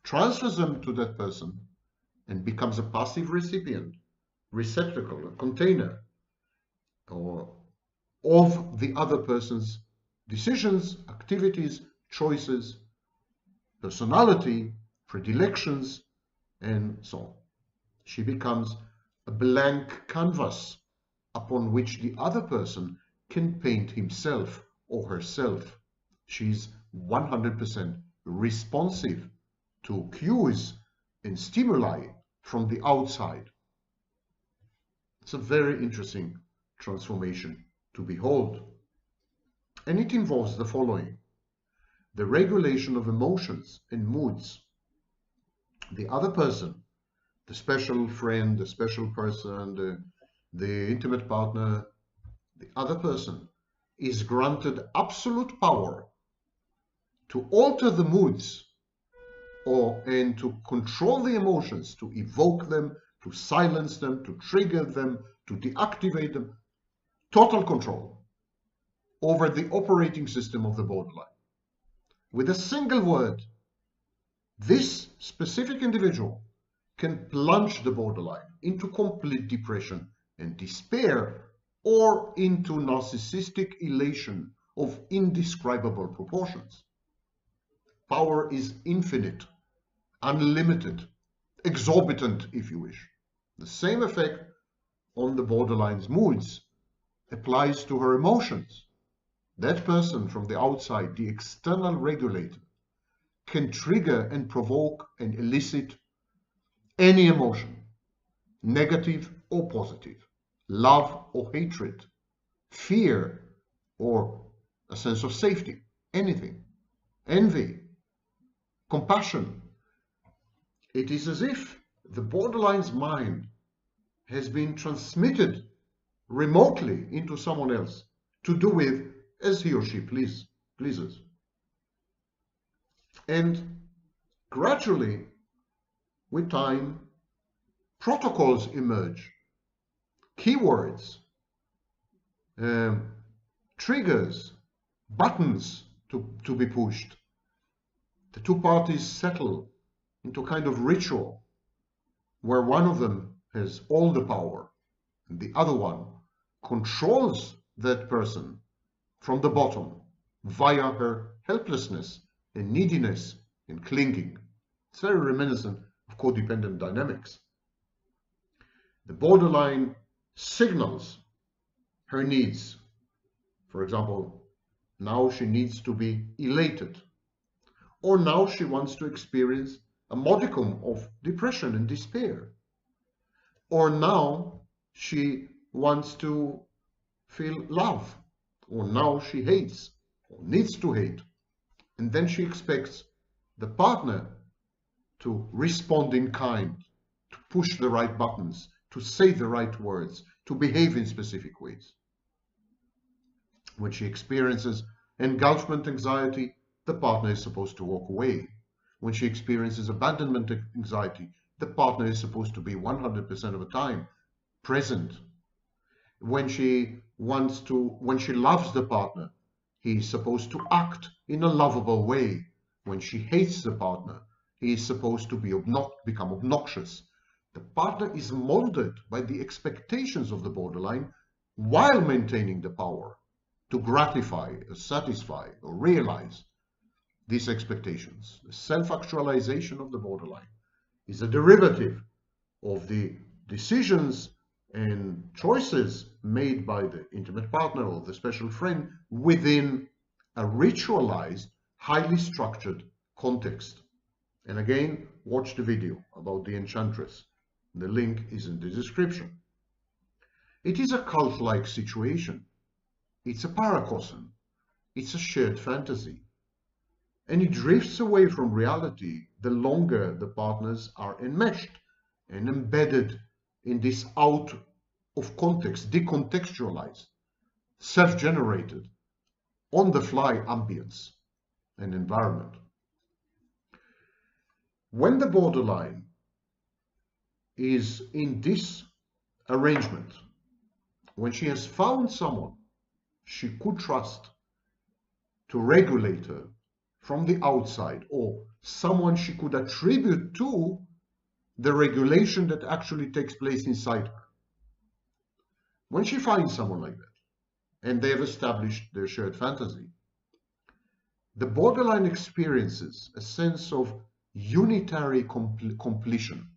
transfers them to that person, and becomes a passive recipient, receptacle, a container, or of the other person's decisions, activities, choices, personality, predilections, and so on. She becomes a blank canvas upon which the other person can paint himself or herself. She's 100% responsive to cues and stimuli from the outside. It's a very interesting transformation to behold. And it involves the following: the regulation of emotions and moods. The other person, the special friend, the special person, the intimate partner, the other person is granted absolute power to alter the moods and to control the emotions, to evoke them, to silence them, to trigger them, to deactivate them. Total control over the operating system of the borderline. With a single word, this specific individual can plunge the borderline into complete depression and despair, or into narcissistic elation of indescribable proportions. Power is infinite, unlimited, exorbitant, if you wish. The same effect on the borderline's moods applies to her emotions. That person from the outside, the external regulator, can trigger and provoke and elicit any emotion, negative or positive, love or hatred, fear or a sense of safety, anything, envy, compassion. It is as if the borderline's mind has been transmitted remotely into someone else to do with as he or she pleases. And gradually, with time, protocols emerge, keywords, um, triggers, buttons to be pushed. The two parties settle into a kind of ritual where one of them has all the power and the other one controls that person from the bottom via her helplessness and neediness and clinging. It's very reminiscent of codependent dynamics. The borderline signals her needs. For example, now she needs to be elated, or now she wants to experience a modicum of depression and despair, or now she wants to feel love, or now she hates or needs to hate, and then she expects the partner to respond in kind, to push the right buttons, to say the right words, to behave in specific ways. When she experiences engulfment anxiety, the partner is supposed to walk away. When she experiences abandonment anxiety, the partner is supposed to be 100% of the time present. When she loves the partner, he is supposed to act in a lovable way. When she hates the partner, he is supposed to become obnoxious. The partner is molded by the expectations of the borderline while maintaining the power to gratify, or satisfy, or realize these expectations. The self-actualization of the borderline is a derivative of the decisions and choices made by the intimate partner or the special friend within a ritualized, highly structured context. And again, watch the video about the enchantress. The link is in the description. It is a cult-like situation. It's a paracosm. It's a shared fantasy. And it drifts away from reality the longer the partners are enmeshed and embedded in this out of context, decontextualized, self-generated, on-the-fly ambience and environment. When the borderline is in this arrangement, when she has found someone she could trust to regulate her from the outside, or someone she could attribute to the regulation that actually takes place inside her. When she finds someone like that, and they have established their shared fantasy, the borderline experiences a sense of unitary completion,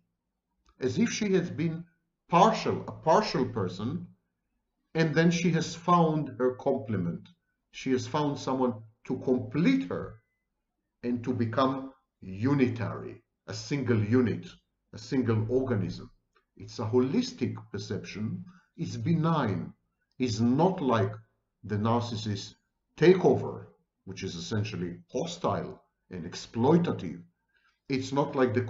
as if she has been a partial person, and then she has found her complement. She has found someone to complete her and to become unitary, a single unit, a single organism. It's a holistic perception. It's benign. It's not like the narcissist takeover, which is essentially hostile and exploitative. It's not like the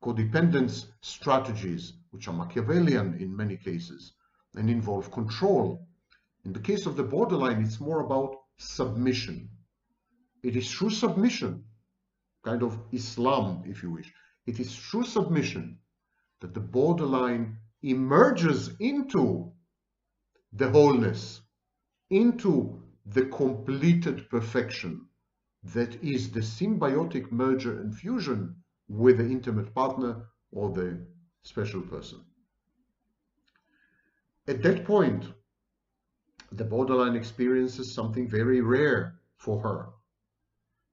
codependence strategies, which are Machiavellian in many cases and involve control. In the case of the borderline, it's more about submission. It is through submission, kind of Islam, if you wish. It is through submission that the borderline emerges into the wholeness, into the completed perfection that is the symbiotic merger and fusion with the intimate partner or the special person. At that point, the borderline experiences something very rare for her.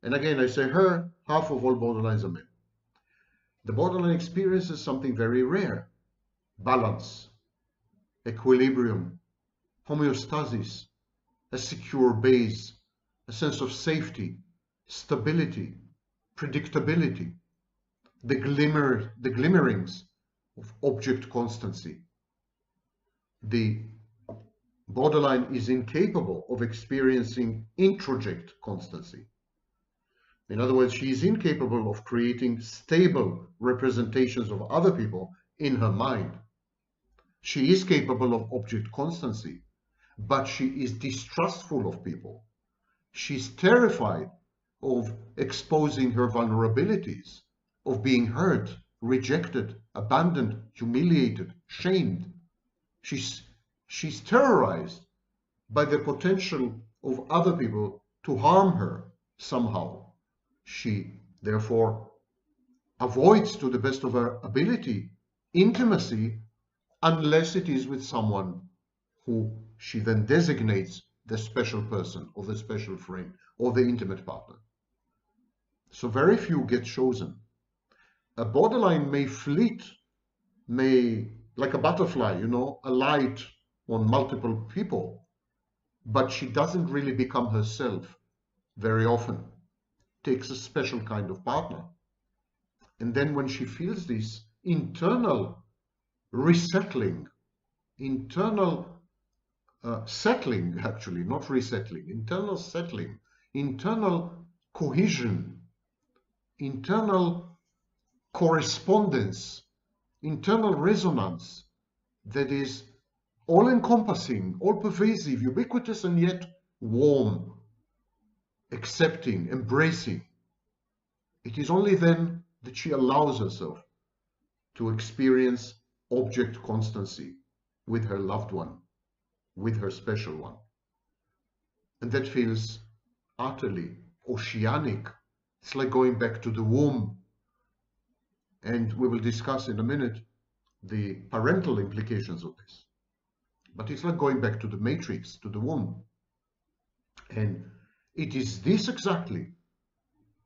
And again, I say her, half of all borderlines are men. The borderline experiences something very rare: balance, equilibrium, homeostasis, a secure base, a sense of safety, stability, predictability, the glimmerings of object constancy. The borderline is incapable of experiencing introject constancy. In other words, she is incapable of creating stable representations of other people in her mind. She is capable of object constancy, but she is distrustful of people. She's terrified of exposing her vulnerabilities, of being hurt, rejected, abandoned, humiliated, shamed. She's terrorized by the potential of other people to harm her somehow. She therefore avoids, to the best of her ability, intimacy unless it is with someone who she then designates the special person or the special friend or the intimate partner. So very few get chosen. A borderline may fleet, may, like a butterfly, alight on multiple people, but she doesn't really become herself very often. Takes a special kind of partner. And then when she feels this internal resettling, internal settling, actually, not resettling, internal settling, internal cohesion, internal correspondence, internal resonance that is all-encompassing, all-pervasive, ubiquitous, and yet warm, accepting, embracing. It is only then that she allows herself to experience object constancy with her loved one, with her special one. And that feels utterly oceanic. It's like going back to the womb. And we will discuss in a minute the parental implications of this. But it's like going back to the matrix, to the womb. And it is this exactly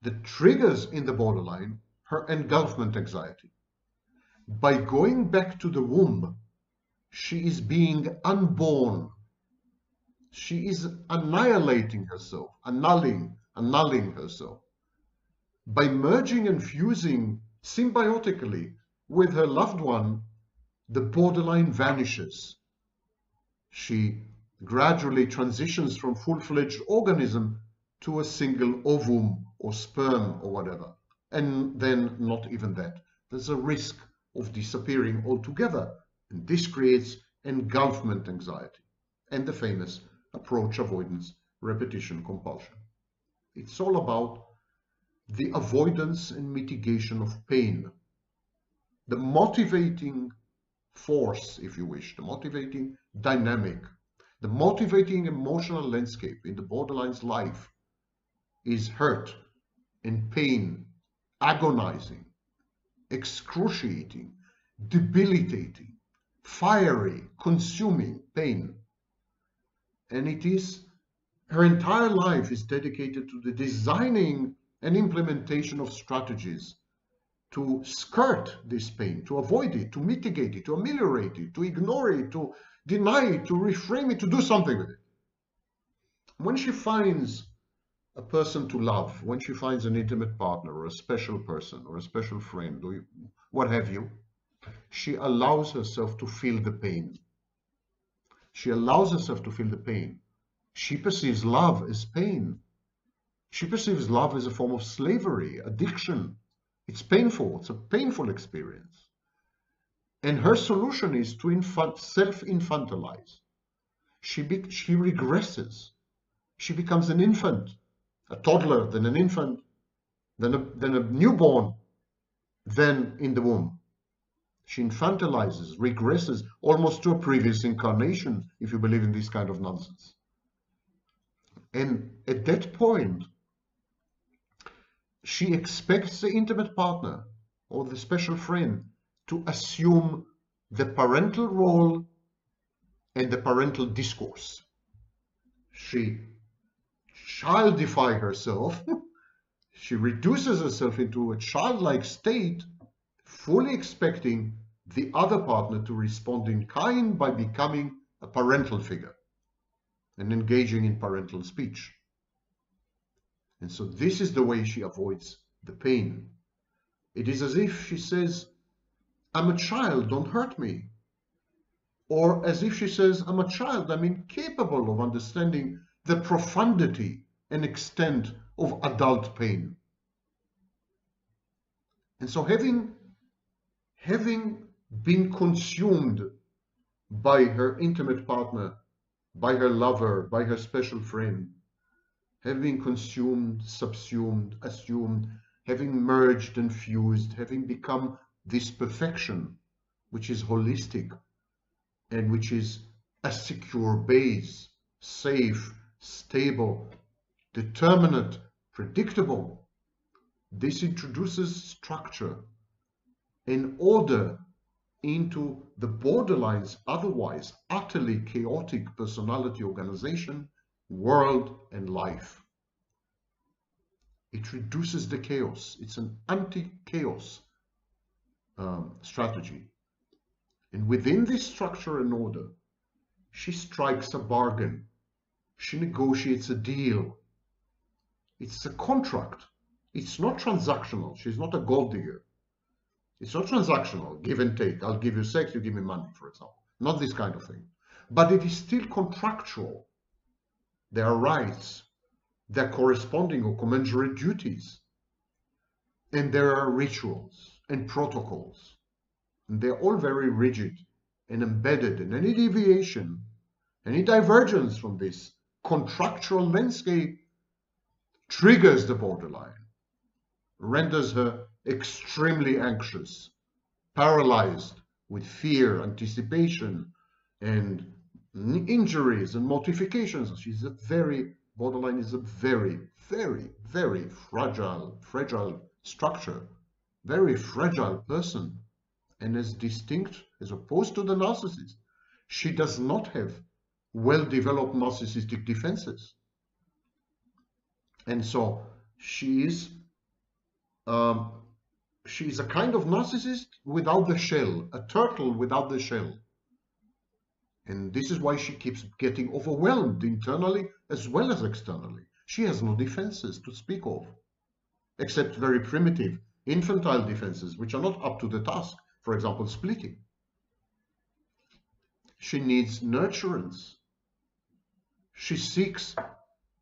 that triggers in the borderline her engulfment anxiety. By going back to the womb, she is being unborn. She is annihilating herself, annulling herself. By merging and fusing symbiotically with her loved one, the borderline vanishes. She gradually transitions from full-fledged organism to a single ovum or sperm or whatever. And then not even that. There's a risk of disappearing altogether. And this creates engulfment anxiety and the famous approach avoidance repetition compulsion. It's all about the avoidance and mitigation of pain. The motivating force, if you wish, the motivating dynamic, the motivating emotional landscape in the borderline's life is hurt and pain, agonizing, excruciating, debilitating, fiery, consuming pain. And it is, her entire life is dedicated to the designing and implementation of strategies to skirt this pain, to avoid it, to mitigate it, to ameliorate it, to ignore it, to deny it, to reframe it, to do something with it. When she finds a person to love, when she finds an intimate partner or a special person or a special friend or what have you, she allows herself to feel the pain. She allows herself to feel the pain. She perceives love as pain. She perceives love as a form of slavery, addiction. It's painful. It's a painful experience. And her solution is to self-infantilize. She regresses. She becomes an infant, a toddler, then an infant, then a newborn, then in the womb. She infantilizes, regresses almost to a previous incarnation, if you believe in this kind of nonsense. And at that point, she expects the intimate partner or the special friend to assume the parental role and the parental discourse. She childify herself. She reduces herself into a childlike state, fully expecting the other partner to respond in kind by becoming a parental figure and engaging in parental speech. And so this is the way she avoids the pain. It is as if she says, I'm a child, don't hurt me. Or as if she says, I'm a child, I'm incapable of understanding the profundity and extent of adult pain. And so having been consumed by her intimate partner, by her lover, by her special friend, having consumed, subsumed, assumed, having merged and fused, having become this perfection, which is holistic and which is a secure base, safe, stable, determinate, predictable. This introduces structure and order into the borderlines, otherwise utterly chaotic personality organization, world, and life. It reduces the chaos. It's an anti-chaos strategy. And within this structure and order, she strikes a bargain. She negotiates a deal. It's a contract. It's not transactional. She's not a gold digger. It's not transactional, give and take. I'll give you sex, you give me money, for example. Not this kind of thing. But it is still contractual. There are rights, there are corresponding or commensurate duties. And there are rituals and protocols. And they're all very rigid and embedded. And any deviation, any divergence from this contractual landscape triggers the borderline, renders her extremely anxious, paralyzed with fear, anticipation, and injuries and mortifications. Borderline is a very, very, very fragile structure, very fragile person. And as distinct, as opposed to the narcissist, she does not have well-developed narcissistic defenses. And so she is a kind of narcissist without the shell, a turtle without the shell. And this is why she keeps getting overwhelmed internally as well as externally. She has no defenses to speak of, except very primitive, infantile defenses, which are not up to the task. For example, splitting. She needs nurturance. She seeks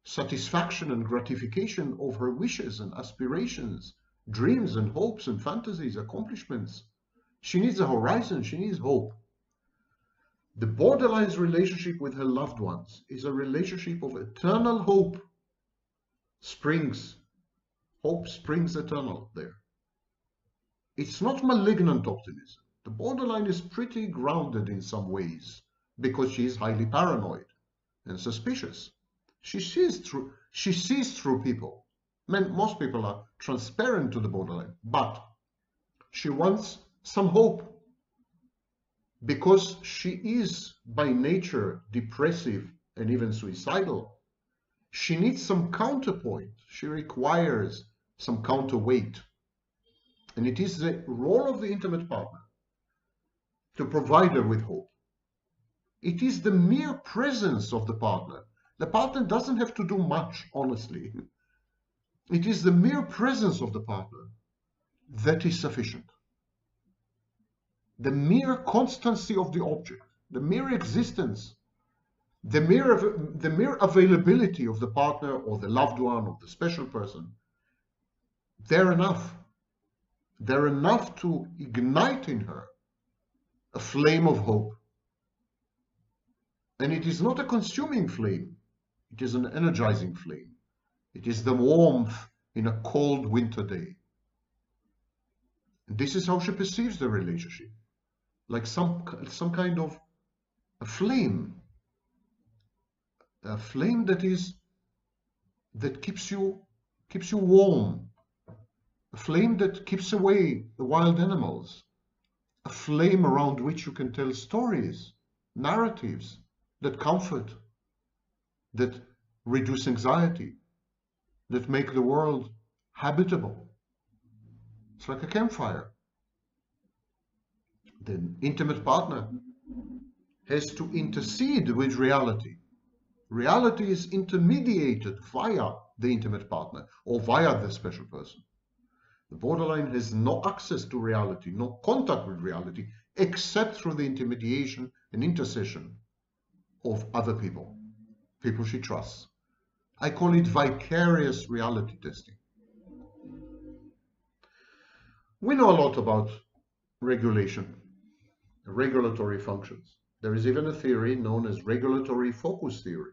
satisfaction and gratification of her wishes and aspirations, dreams and hopes and fantasies, accomplishments. She needs a horizon. She needs hope. The borderline's relationship with her loved ones is a relationship of eternal hope. Hope springs eternal there. It's not malignant optimism. The borderline is pretty grounded in some ways because she is highly paranoid and suspicious. She sees through people. Most people are transparent to the borderline, but she wants some hope. Because she is by nature depressive and even suicidal, she needs some counterpoint. She requires some counterweight. And it is the role of the intimate partner to provide her with hope. It is the mere presence of the partner. The partner doesn't have to do much, honestly. It is the mere presence of the partner that is sufficient. The mere constancy of the object, the mere existence, the mere availability of the partner or the loved one or the special person, they're enough. They're enough to ignite in her a flame of hope. And it is not a consuming flame. It is an energizing flame. It is the warmth in a cold winter day. And this is how she perceives the relationship. Like some kind of a flame that keeps you warm, a flame that keeps away the wild animals, a flame around which you can tell stories, narratives that comfort, that reduce anxiety, that make the world habitable. It's like a campfire. The intimate partner has to intercede with reality. Reality is intermediated via the intimate partner or via the special person. The borderline has no access to reality, no contact with reality, except through the intermediation and intercession of other people, people she trusts. I call it vicarious reality testing. We know a lot about regulation, regulatory functions. There is even a theory known as regulatory focus theory.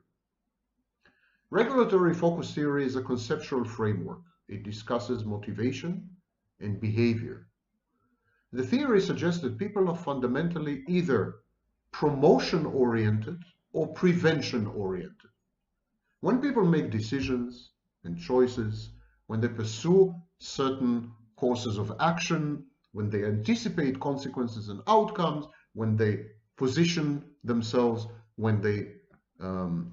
Regulatory focus theory is a conceptual framework. It discusses motivation and behavior. The theory suggests that people are fundamentally either promotion-oriented or prevention-oriented. When people make decisions and choices, when they pursue certain courses of action, when they anticipate consequences and outcomes, when they position themselves, when they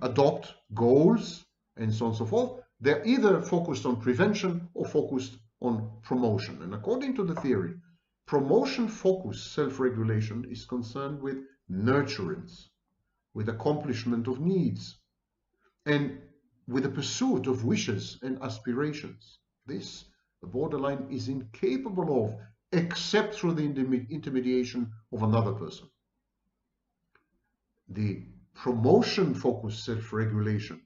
adopt goals, and so on and so forth, they're either focused on prevention or focused on promotion. And according to the theory, promotion-focused self-regulation is concerned with nurturance, with accomplishment of needs, and with the pursuit of wishes and aspirations. This, the borderline is incapable of, except through the intermediation of another person. The promotion-focused self-regulation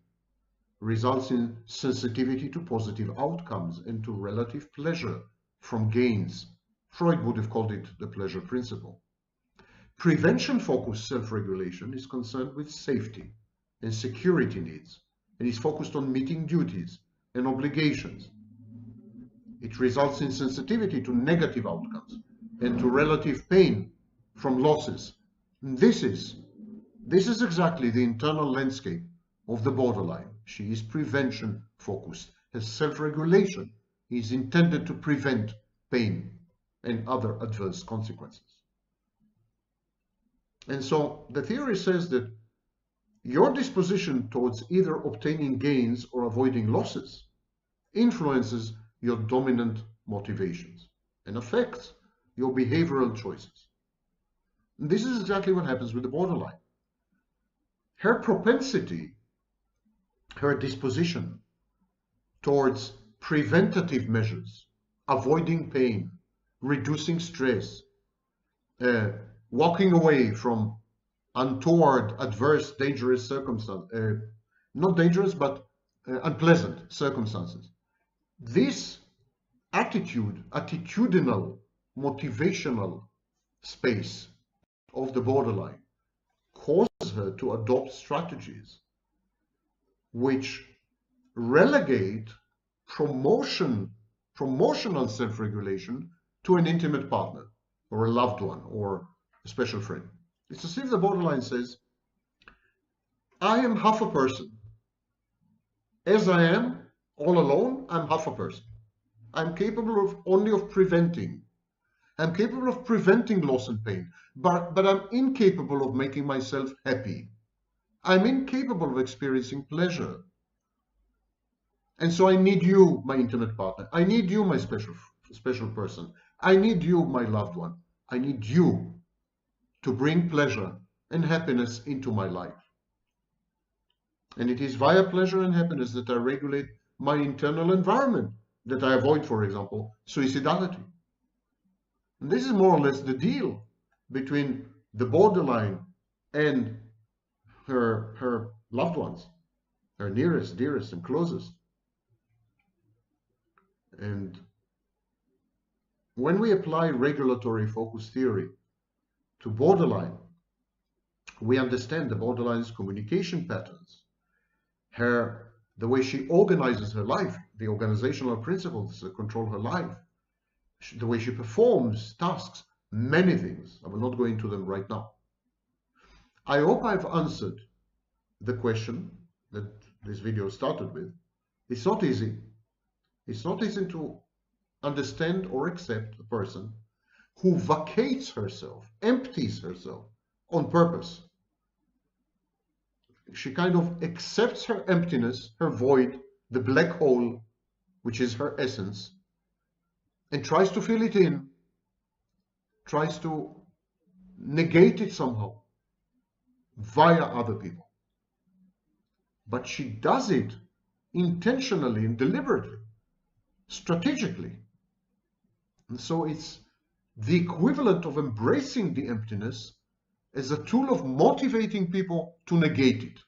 results in sensitivity to positive outcomes and to relative pleasure from gains. Freud would have called it the pleasure principle. Prevention-focused self-regulation is concerned with safety and security needs, and is focused on meeting duties and obligations. It results in sensitivity to negative outcomes and to relative pain from losses. This is exactly the internal landscape of the borderline. She is prevention-focused. Her self-regulation is intended to prevent pain and other adverse consequences. And so the theory says that your disposition towards either obtaining gains or avoiding losses influences your dominant motivations and affects your behavioral choices. And this is exactly what happens with the borderline. Her propensity, her disposition towards preventative measures, avoiding pain, reducing stress, walking away from untoward, adverse, dangerous circumstances, not dangerous, but unpleasant circumstances. This attitudinal, motivational space of the borderline causes her to adopt strategies which relegate promotional self-regulation to an intimate partner or a loved one or a special friend. It's as if the borderline says, I am half a person. As I am, all alone, I'm half a person. I'm capable only of preventing. I'm capable of preventing loss and pain, but I'm incapable of making myself happy. I'm incapable of experiencing pleasure. And so I need you, my intimate partner. I need you, my special person. I need you, my loved one. I need you to bring pleasure and happiness into my life. And it is via pleasure and happiness that I regulate my internal environment, that I avoid, for example, suicidality. And this is more or less the deal between the borderline and her loved ones, her nearest, dearest, and closest. And when we apply regulatory focus theory to borderline, we understand the borderline's communication patterns, the way she organizes her life, the organizational principles that control her life, the way she performs tasks, many things. I will not go into them right now. I hope I've answered the question that this video started with. It's not easy. It's not easy to understand or accept a person who vacates herself, empties herself on purpose. She kind of accepts her emptiness, her void, the black hole, which is her essence, and tries to fill it in, tries to negate it somehow via other people. But she does it intentionally and deliberately, strategically. And so it's the equivalent of embracing the emptiness as a tool of motivating people to negate it.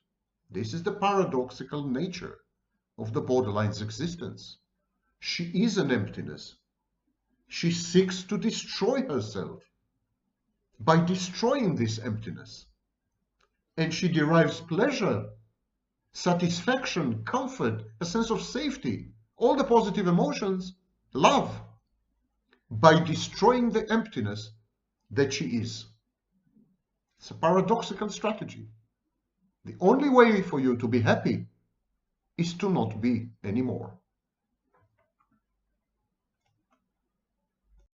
This is the paradoxical nature of the borderline's existence. She is an emptiness. She seeks to destroy herself by destroying this emptiness. And she derives pleasure satisfaction, comfort, a sense of safety, all the positive emotions, love, by destroying the emptiness that she is. It's a paradoxical strategy. The only way for you to be happy is to not be anymore.